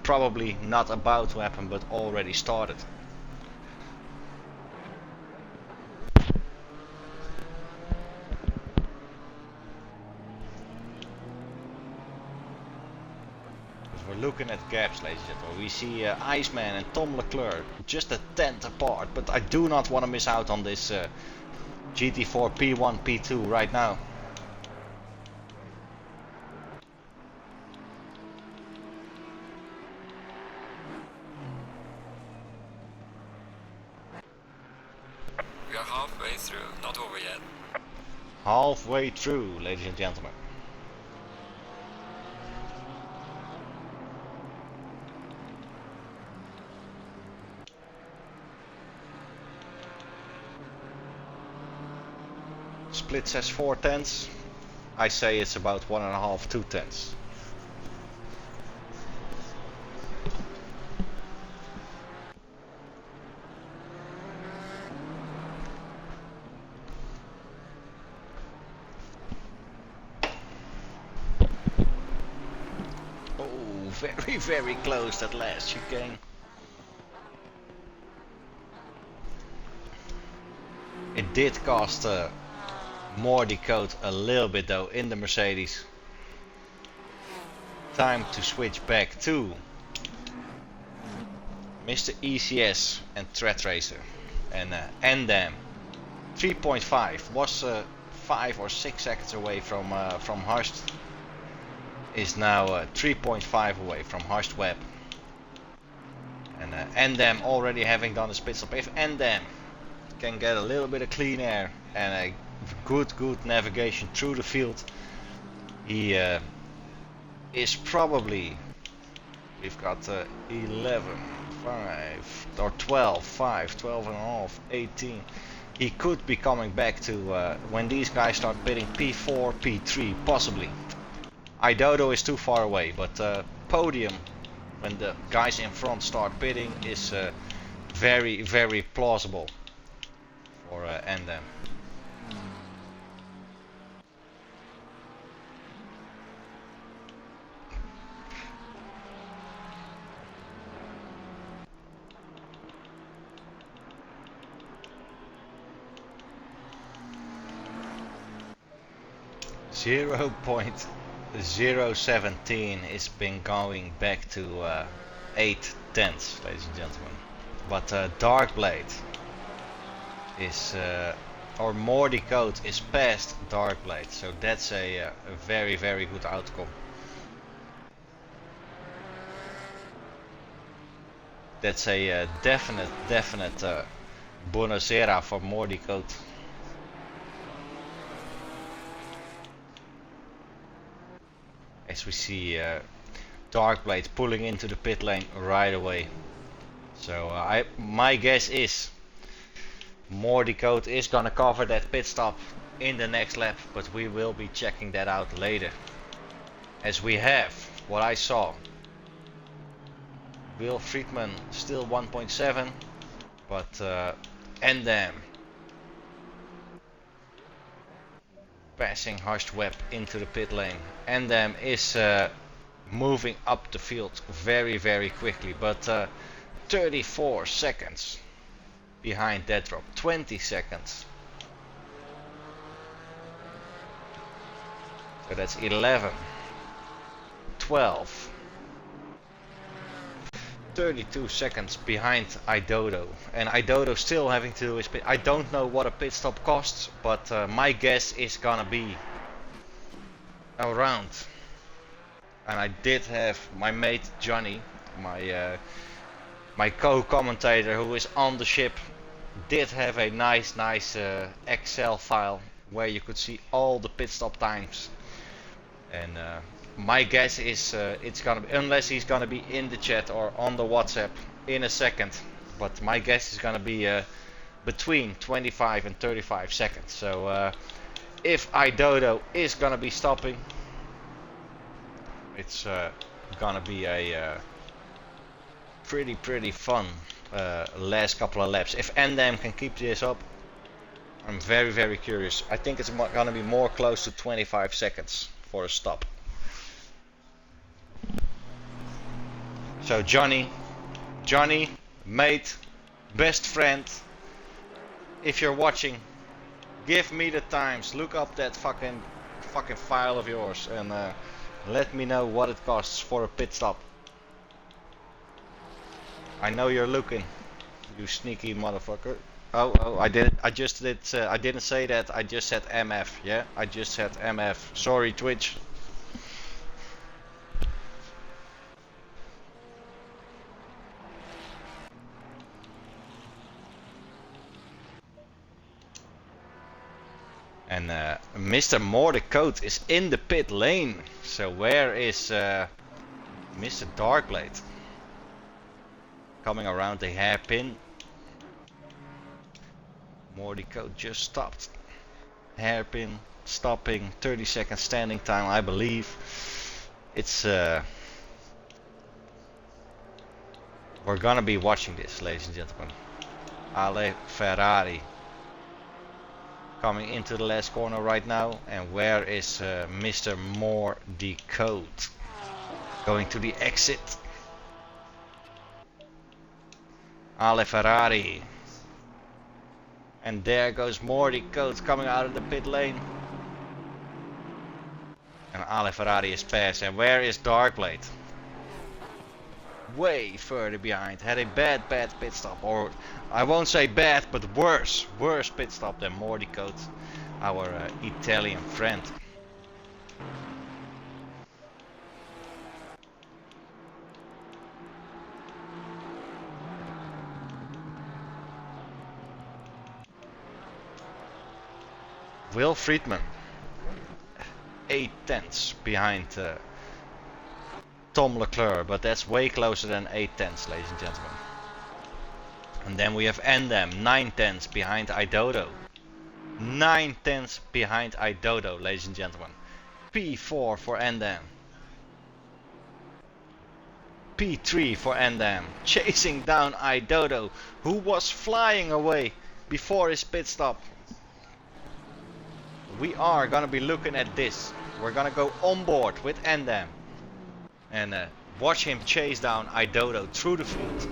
probably not about to happen but already started. We're looking at gaps, ladies and gentlemen. We see Iceman and Tom Leclerc just a tenth apart, but I do not want to miss out on this GT4 P1 P2 right now. We are halfway through, not over yet. Halfway through, ladies and gentlemen. Split says 4/10. I say it's about 1.5, 2/10. Oh, very, very close that last chicane. It did cost more decode a little bit though in the Mercedes. Time to switch back to Mr. ECS and Thread Racer and NDAM. 3.5 was 5 or 6 seconds away from Hurst. Is now 3.5 away from Hurst Web. And NDAM already having done a pit stop. If NDAM can get a little bit of clean air and a good navigation through the field, he is probably, we've got 11, 5 or 12, 5, 12 and a half, 18. He could be coming back to when these guys start pitting P4, P3 possibly. Idodo is too far away, but podium when the guys in front start pitting is very, very plausible for NDAM. 0.017 is been going back to 8/10, ladies and gentlemen. But Darkblade is, or more decode is past Darkblade, so that's a very, very good outcome. That's a definite bonusera for more decode. As we see Darkblade pulling into the pit lane right away. So my guess is more decode is gonna cover that pit stop in the next lap, but we will be checking that out later. As we have what I saw, Will Friedman still 1.7, but NDAM passing Hurst Web into the pit lane. NDAM is moving up the field very, very quickly, but 34 seconds behind that drop, 20 seconds. So that's 11, 12, 32 seconds behind Idodo, and Idodo still having to do his pit. I don't know what a pit stop costs, but my guess is gonna be around. And I did have my mate Johnny, my co-commentator who is on the ship, did have a nice Excel file where you could see all the pit stop times. And my guess is it's gonna be, unless he's gonna be in the chat or on the WhatsApp in a second, but my guess is gonna be between 25 and 35 seconds. So if Idodo is gonna be stopping, it's gonna be a pretty fun last couple of laps. If NDAM can keep this up, I'm very curious. I think it's gonna be more close to 25 seconds for a stop. So Johnny, mate, best friend, if you're watching, give me the times. Look up that fucking file of yours and let me know what it costs for a pit stop. I know you're looking, you sneaky motherfucker. Oh, I didn't say that. I just said MF. Yeah, I just said MF. Sorry, Twitch. And Mr. Mordecote is in the pit lane. So where is Mr. Darkblade? Coming around the hairpin. Mordecote just stopped. Hairpin stopping. 30 seconds standing time, I believe. It's we're gonna be watching this, ladies and gentlemen. Ale Ferrari coming into the last corner right now. And where is Mr. Mordecote? Going to the exit. Ale Ferrari. And there goes Mordecote coming out of the pit lane. And Ale Ferrari is past. And where is Darkblade? Way further behind. Had a bad pit stop. Or I won't say bad, but worse pit stop than Mordecote, our Italian friend. Will Friedman, 8/10 behind Tom Leclerc, but that's way closer than 8/10, ladies and gentlemen. And then we have Endem, 9/10 behind Idodo. 9/10 behind Idodo, ladies and gentlemen. P4 for Endem. P3 for Endem, chasing down Idodo, who was flying away before his pit stop. We are gonna be looking at this. We're gonna go on board with Endem and watch him chase down Idodo through the field.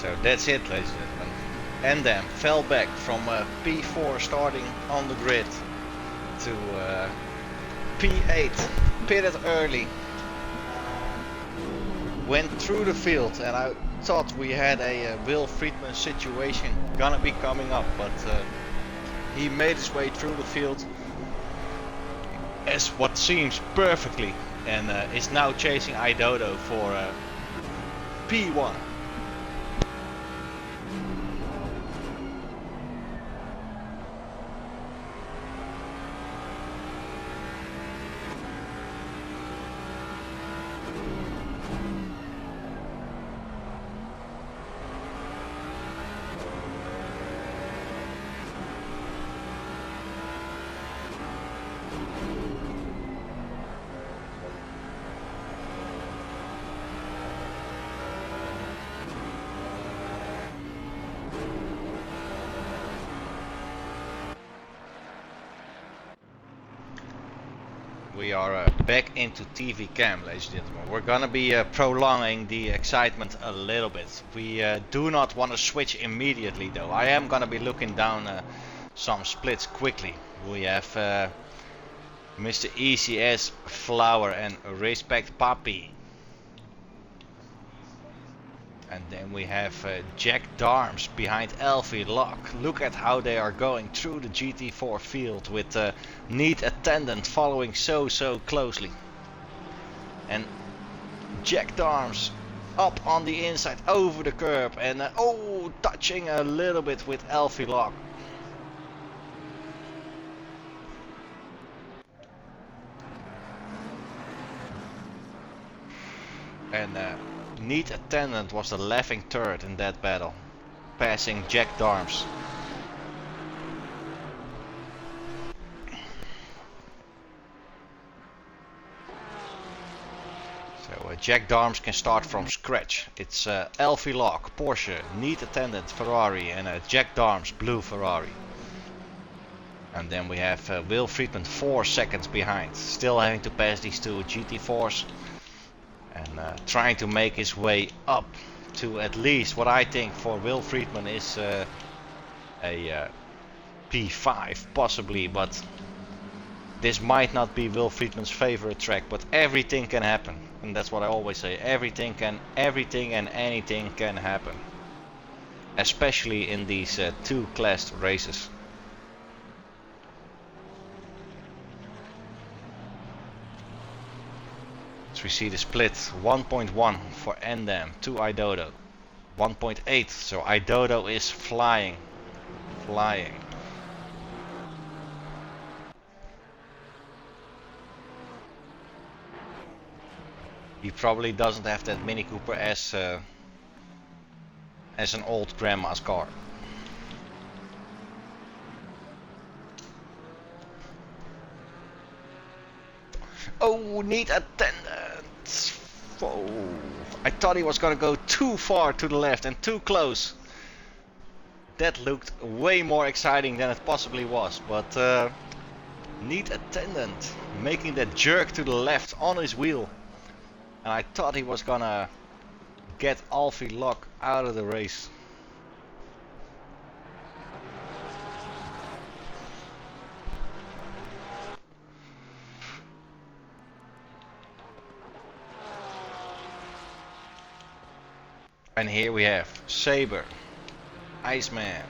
So that's it, ladies and gentlemen. Endem fell back from P4 starting on the grid to P8, pitted early, went through the field, and I thought we had a Will Friedman situation gonna be coming up, but he made his way through the field as what seems perfectly, and is now chasing Idodo for P1. We are back into TV cam, ladies and gentlemen. We're gonna be prolonging the excitement a little bit. We do not want to switch immediately though. I am gonna be looking down some splits quickly. We have Mr. ECS Flower and Respect Papi. And then we have Jack Darms behind Elfie Lock. Look at how they are going through the Gt4 field with Neat Attendant following so closely. And Jack Darms up on the inside over the curb and oh, touching a little bit with Elfie Lock. And Neat Attendant was the laughing third in that battle, passing Jack Darms. So Jack Darms can start from scratch. It's Elfie Lock, Porsche, Neat Attendant, Ferrari, and Jack Darms, blue Ferrari. And then we have Will Friedman 4 seconds behind, still having to pass these two Gt4s and trying to make his way up to at least what I think for Will Friedman is a P5 possibly, but this might not be Will Friedman's favorite track, but everything can happen. And that's what I always say, everything and anything can happen. Especially in these two classed races. So we see the split, 1.1 for Endam to Idodo. 1.8, so Idodo is flying. He probably doesn't have that Mini Cooper as an old grandma's car. Oh, Neat Attendant! Oh, I thought he was gonna go too far to the left and too close. That looked way more exciting than it possibly was, but Neat Attendant making that jerk to the left on his wheel. And I thought he was gonna get Alfie Lock out of the race. And here we have Saber, Iceman.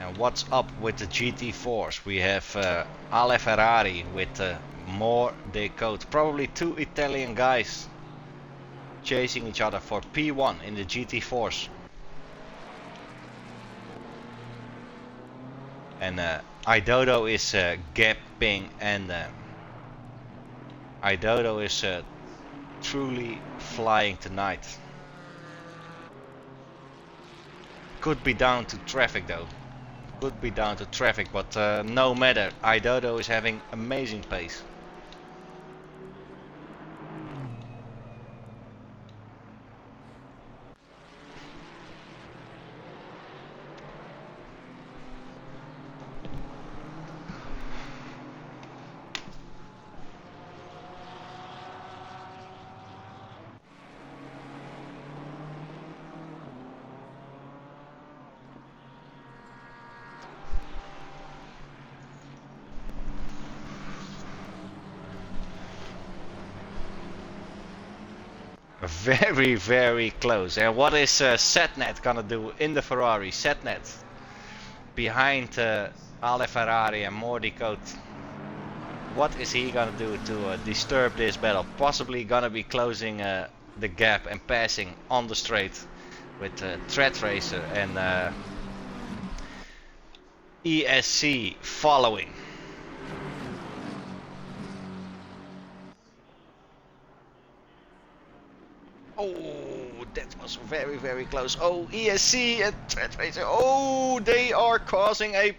And what's up with the GT4s? We have Ale Ferrari with more decode. Probably two Italian guys chasing each other for P1 in the GT4s. And Idodo is gapping, and Idodo is truly flying tonight. Could be down to traffic though. Could be down to traffic, but no matter. Idodo is having amazing pace. Very close. And what is Setnet gonna do in the Ferrari? Setnet behind Ale Ferrari and more decode. What is he gonna do to disturb this battle? Possibly gonna be closing the gap and passing on the straight with Thread Racer and ESC following. Oh, that was very close. Oh, ESC and Thread Racer. Oh, they are causing a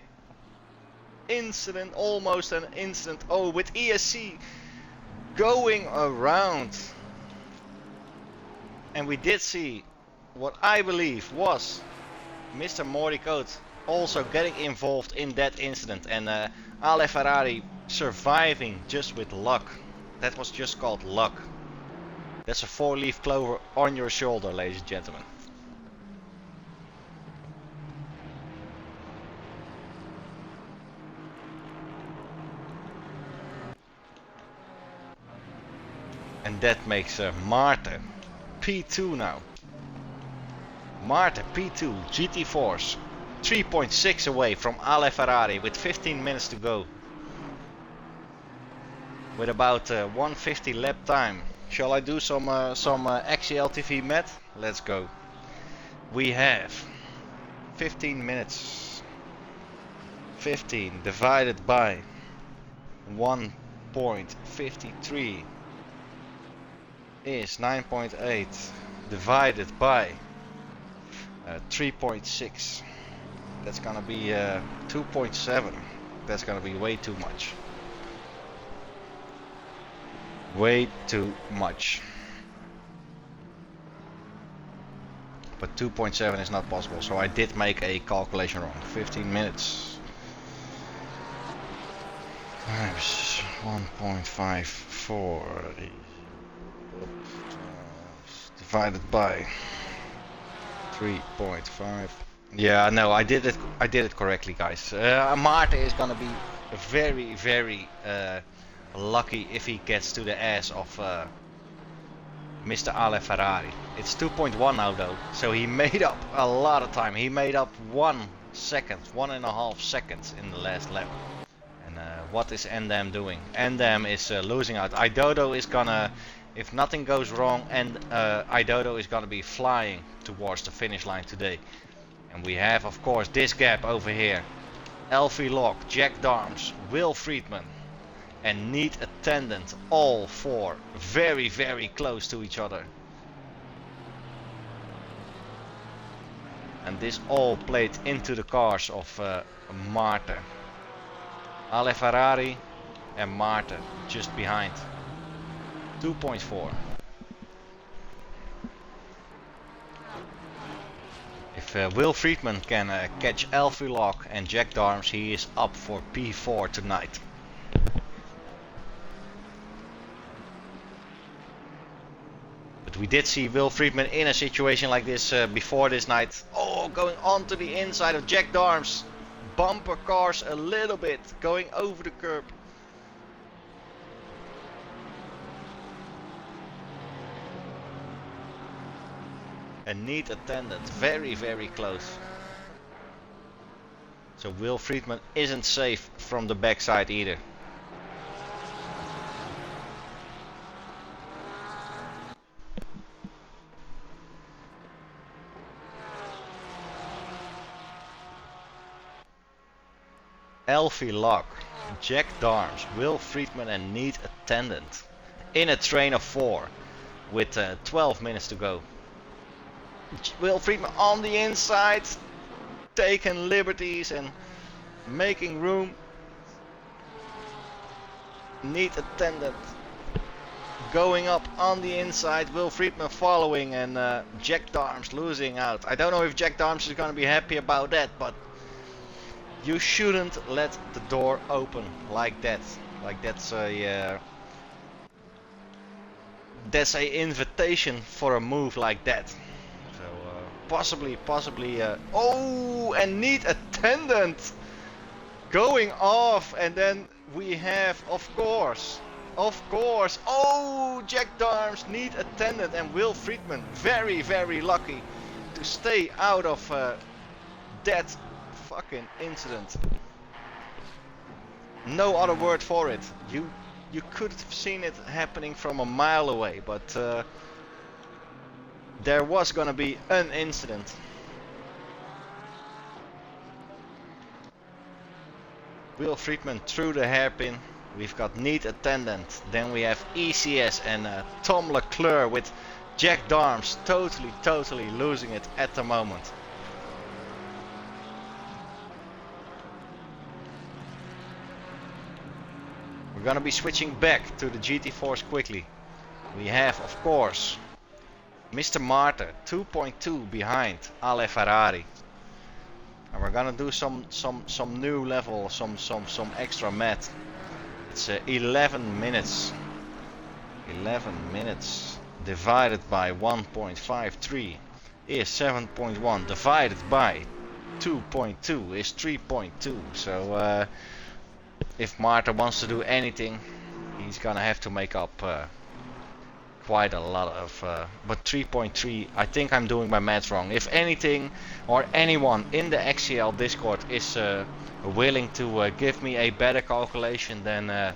incident, almost an incident. Oh, with ESC going around. And we did see what I believe was Mr. Mordicote also getting involved in that incident. And Ale Ferrari surviving just with luck. That was just called luck. That's a 4-leaf clover on your shoulder, ladies and gentlemen. And that makes Maarten P2 now. Maarten P2, GT4s, 3.6 away from Ale Ferrari with 15 minutes to go. With about 150 lap time. Shall I do some XCL TV math? Let's go. We have 15 minutes. 15 divided by 1.53 is 9.8 divided by 3.6. That's gonna be 2.7. That's gonna be way too much. Way too much. but 2.7 is not possible, so I did make a calculation wrong. 15 minutes times 1.54 divided by 3.5. Yeah, no, I did it correctly, guys. Maarten is gonna be very, very lucky if he gets to the ass of Mr. Ale Ferrari. It's 2.1 now though, so he made up a lot of time. He made up 1 second, 1.5 seconds in the last lap. And what is Endam doing? Endam is losing out. Idodo is gonna, if nothing goes wrong, and Idodo is gonna be flying towards the finish line today. And we have, of course, this gap over here. Elfie Locke, Jack Darms, Will Friedman, and Neat Attendant, all four very, very close to each other. And this all played into the cars of Maarten. Ale Ferrari and Maarten just behind. 2.4. If Will Friedman can catch Elfie Locke and Jack Darms, he is up for P4 tonight. But we did see Will Friedman in a situation like this before this night. Oh, going on to the inside of Jack Darms. Bumper cars a little bit, going over the curb. A Neat Attendant, very, very close. So Will Friedman isn't safe from the backside either. Elfie Locke, Jack Darms, Will Friedman and Neat Attendant in a train of 4 with 12 minutes to go. Will Friedman on the inside, taking liberties and making room. Neat Attendant going up on the inside, Will Friedman following, and Jack Darms losing out. I don't know if Jack Darms is going to be happy about that, but you shouldn't let the door open like that. Like that's a invitation for a move like that. So possibly. Oh, and Neat Attendant going off, and then we have, of course. Oh, Jack Darms, Neat Attendant, and Will Friedman very, very lucky to stay out of that fucking incident. No other word for it. You could have seen it happening from a mile away, but there was gonna be an incident. Will Friedman through the hairpin. We've got Neat Attendant. Then we have ECS and Tom Leclerc with Jack Darms totally losing it at the moment. We're gonna be switching back to the GT4s quickly. We have, of course, Mr. Maarten 2.2 behind Ale Ferrari. And we're gonna do some new level, some extra math. It's 11 minutes. 11 minutes divided by 1.53 is 7.1. Divided by 2.2 is 3.2. So if Maarten wants to do anything, he's gonna have to make up quite a lot of. But 3.3, I think I'm doing my math wrong. If anything or anyone in the XCL Discord is willing to give me a better calculation than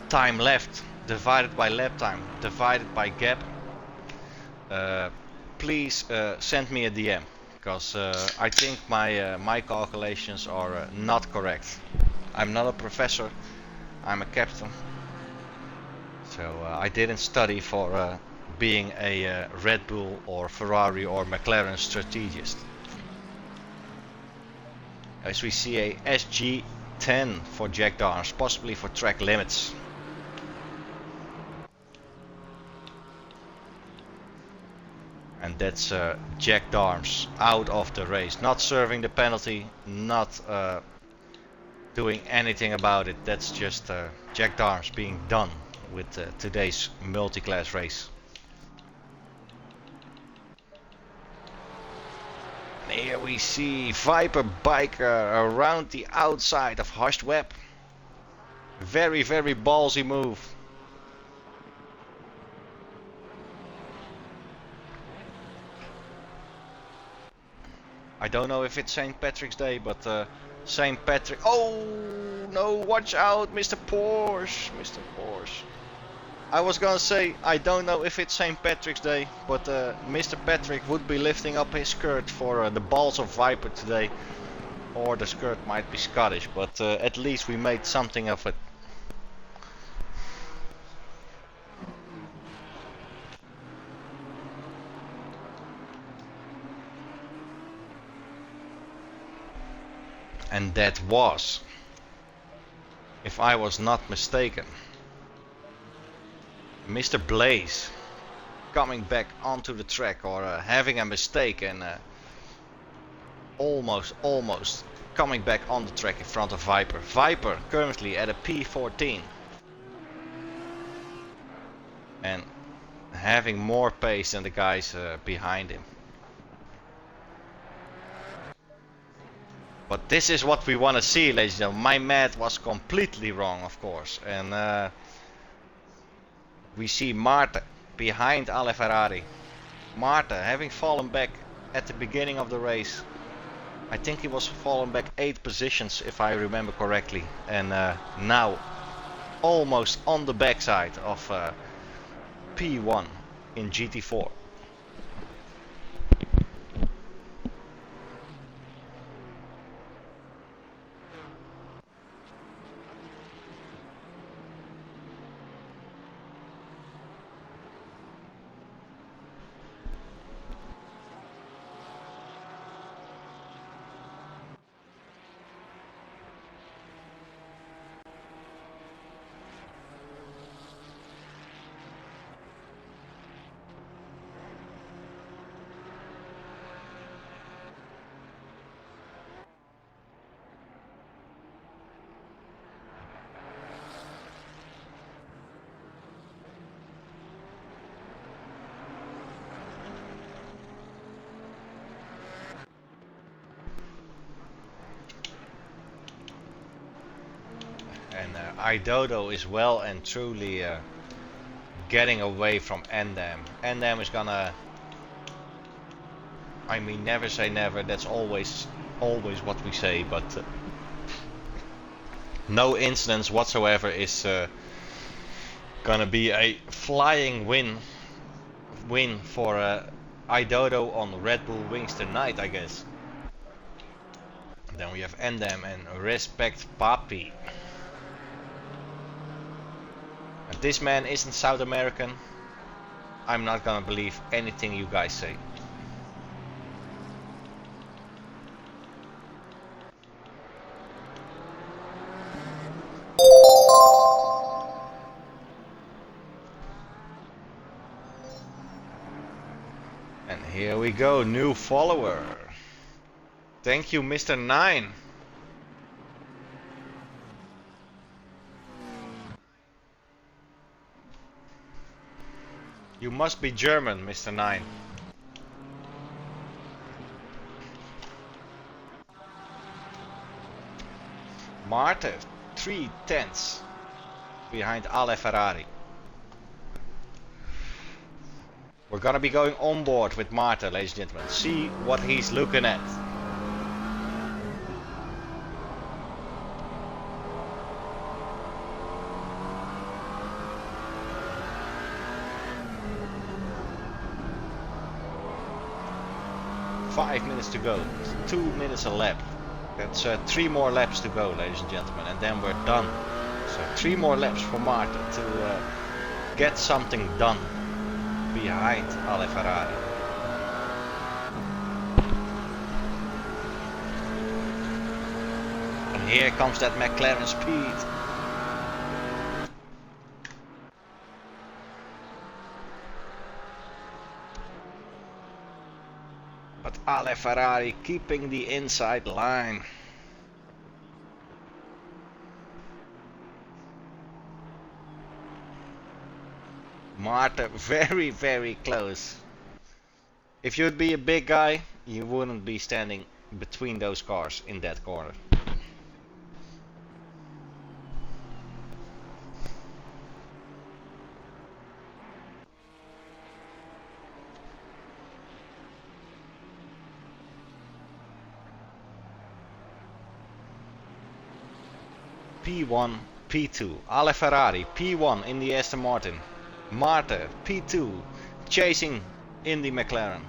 time left divided by lap time divided by gap, please send me a DM, because I think my calculations are not correct. I'm not a professor, I'm a captain, so I didn't study for being a Red Bull or Ferrari or McLaren strategist. As we see a SG10 for Jack Darms, possibly for track limits. And that's Jack Darms out of the race, not serving the penalty, not doing anything about it. That's just Jack Darms being done with today's multi-class race. And here we see Viper Biker around the outside of Hushed Web. Very, very ballsy move. I don't know if it's St. Patrick's Day, but St. Patrick. Oh no, watch out, Mr. Porsche. Mr. Porsche. I was gonna say, I don't know if it's St. Patrick's Day, but Mr. Patrick would be lifting up his skirt for the balls of Viper today. Or the skirt might be Scottish, but at least we made something of it. And that was, if I was not mistaken, Mr. Blaze coming back onto the track, or having a mistake and almost coming back on the track in front of Viper. Viper currently at a P14 and having more pace than the guys behind him. But this is what we want to see, ladies and gentlemen. My math was completely wrong, of course. And we see Marta behind Ale Ferrari. Marta having fallen back at the beginning of the race. I think he was fallen back 8 positions, if I remember correctly. And now almost on the backside of P1 in Gt4. And Idodo is well and truly getting away from Endam. Endam is gonna, I mean, never say never, that's always what we say, but no incidents whatsoever is gonna be a flying win for Idodo on Red Bull Wings tonight, I guess. And then we have Endam and Respect Papi. If this man isn't South American, I'm not gonna believe anything you guys say. And here we go, new follower. Thank you, Mr. 9. You must be German, Mr. 9. Marta, 3/10 behind Ale Ferrari. We're gonna be going on board with Marta, ladies and gentlemen. See what he's looking at. Five minutes to go, 2 minutes a lap. That's 3 more laps to go, ladies and gentlemen, and then we're done. So 3 more laps for Marta to get something done behind Ale Ferrari. And here comes that McLaren speed. Ale Ferrari keeping the inside line. Marta very, very close. If you'd be a big guy, you wouldn't be standing between those cars in that corner. P1, P2, Ale Ferrari, P1 in the Aston Martin, Marta, P2, chasing in the McLaren.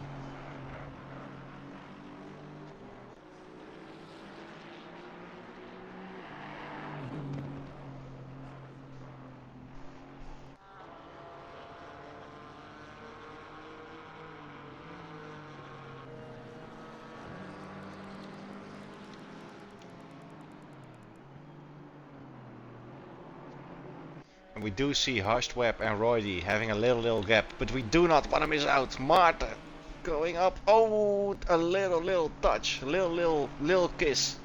And we do see Hushed Webb and Roydy having a little gap, but we do not want to miss out. Marta going up. Oh, a little touch, little kiss.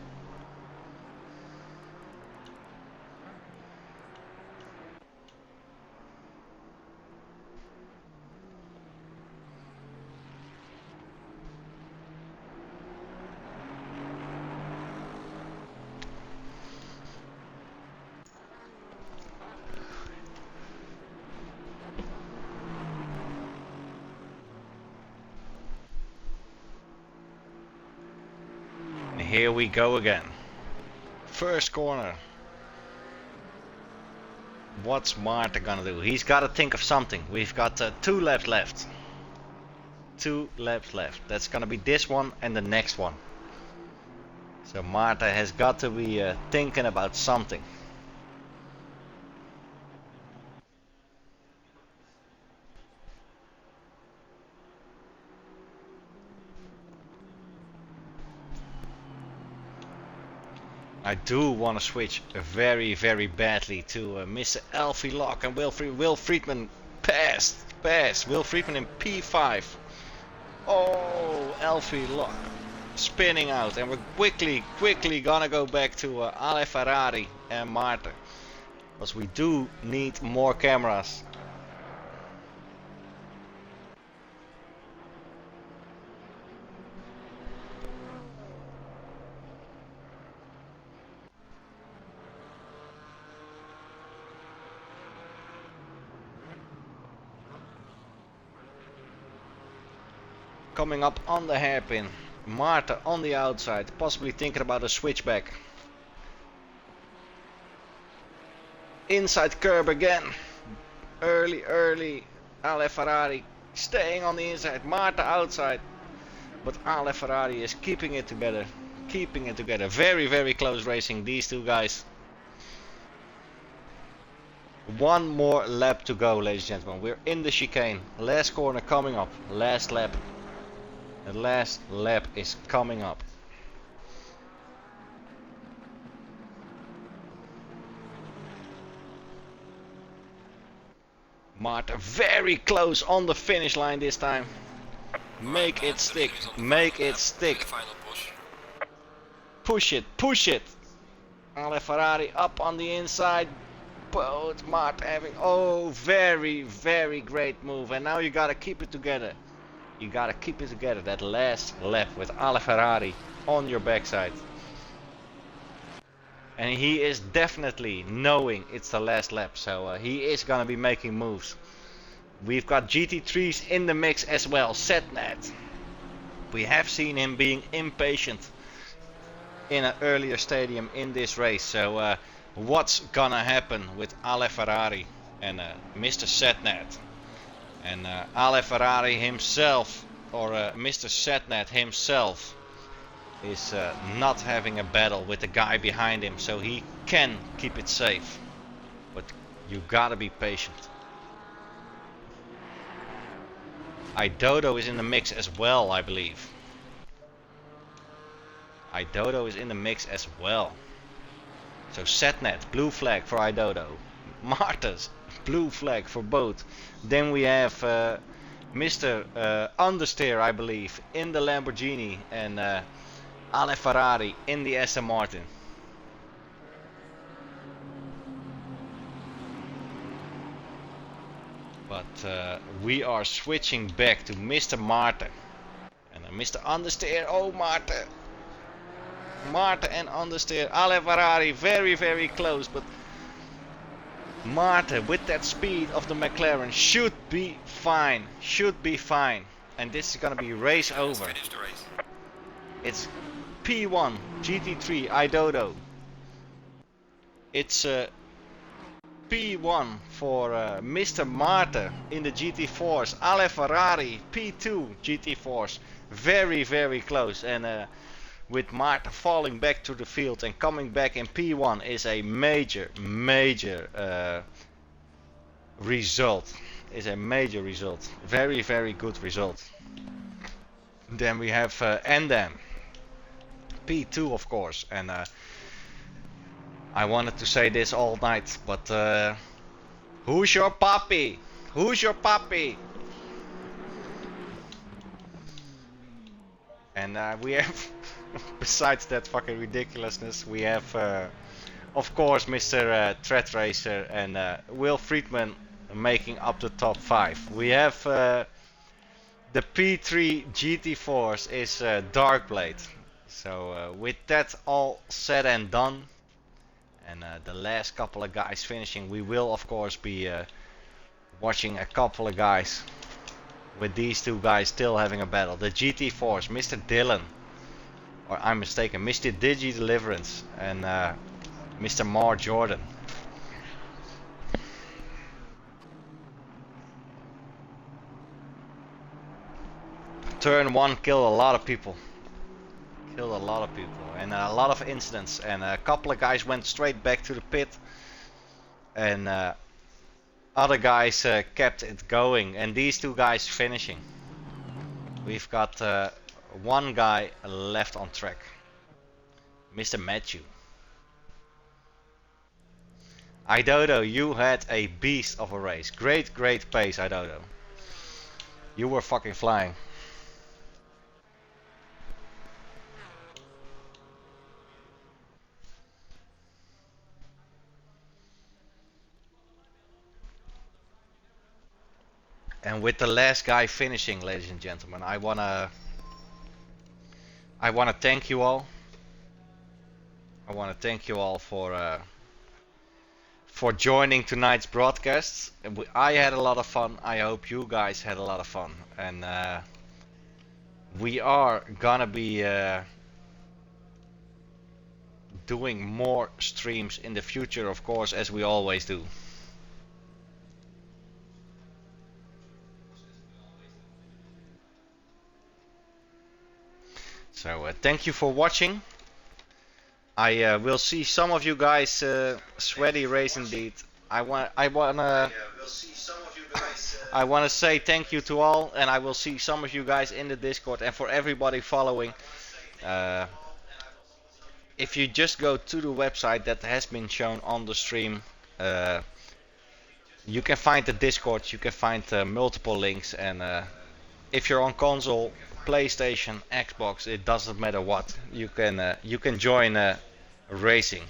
Here we go again. First corner. What's Marta gonna do? He's got to think of something. We've got 2 laps left. 2 laps left. That's gonna be this one and the next one. So Marta has got to be thinking about something. I do want to switch very badly to Mr. Alfie Lock and Will Friedman passed. Will Friedman in P5. Oh, Alfie Lock spinning out, and we're quickly gonna go back to Ale Ferrari and Marta, because we do need more cameras. Coming up on the hairpin, Marta on the outside, possibly thinking about a switchback. Inside curb again, early, Ale Ferrari staying on the inside, Marta outside, but Ale Ferrari is keeping it together, very close racing, these two guys. One more lap to go, ladies and gentlemen. We're in the chicane, last corner coming up, last lap. The last lap is coming up. Marta very close on the finish line this time. Make it stick. Push it. Ale Ferrari up on the inside. Both Marta having, oh, very great move. And now you gotta keep it together. That last lap with Ale Ferrari on your backside. And he is definitely knowing it's the last lap, so he is gonna be making moves. We've got GT3s in the mix as well. Setnet. We have seen him being impatient in an earlier stadium in this race. So what's gonna happen with Ale Ferrari and Mr. Setnet? And Ale Ferrari himself, or Mr. Setnet himself, is not having a battle with the guy behind him, so he can keep it safe. But you gotta be patient. Idodo is in the mix as well, I believe. Idodo is in the mix as well. So Setnet, blue flag for Idodo. Marta's blue flag for both. Then we have Mr. Understeer, I believe, in the Lamborghini, and Ale Ferrari in the Aston Martin. But we are switching back to Mr. Martin. And Mr. Understeer, oh Martin. Martin and Understeer, Ale Ferrari very, very close, but Martin with that speed of the McLaren should be fine. Should be fine. And this is gonna be race over. It's P1 GT3 Idodo. It's P1 for Mr. Martin in the GT4s. Ale Ferrari P2 GT4s. Very, very close. And with Martin falling back to the field and coming back in P1 is a major, major result. Is a major result. Very, very good result. Then we have Endam. P2 of course. And I wanted to say this all night, but who's your puppy? Who's your puppy? And we have, besides that fucking ridiculousness, we have, of course, Mr. Thread Racer and Will Friedman making up the top 5. We have the P3 GT4s is Darkblade. So with that all said and done, and the last couple of guys finishing, we will of course be watching a couple of guys with these two guys still having a battle. The GT4s, Mr. Dylan, or I'm mistaken, Mr. Digi Deliverance, and Mr. Mar Jordan. Turn 1 killed a lot of people. Killed a lot of people and a lot of incidents, and a couple of guys went straight back to the pit, and other guys kept it going, and these two guys finishing. We've got one guy left on track, Mr. Matthew. Idodo, you had a beast of a race. Great, great pace, Idodo. You were fucking flying. And with the last guy finishing, ladies and gentlemen, I wanna thank you all. I wanna thank you all for joining tonight's broadcast. I had a lot of fun. I hope you guys had a lot of fun. And we are gonna be doing more streams in the future, of course, as we always do. So thank you for watching. I will see some of you guys sweaty race indeed. I wanna say thank you to all, and I will see some of you guys in the Discord, and for everybody following. If you just go to the website that has been shown on the stream, you can find the Discord, you can find multiple links, and if you're on console, PlayStation, Xbox, it doesn't matter what, you can join racing.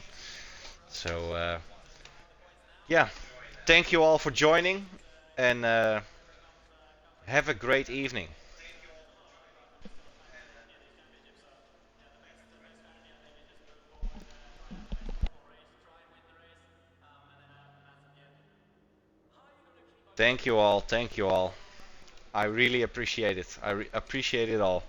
So yeah, thank you all for joining, and have a great evening. Thank you all, thank you all. I really appreciate it. I appreciate it all.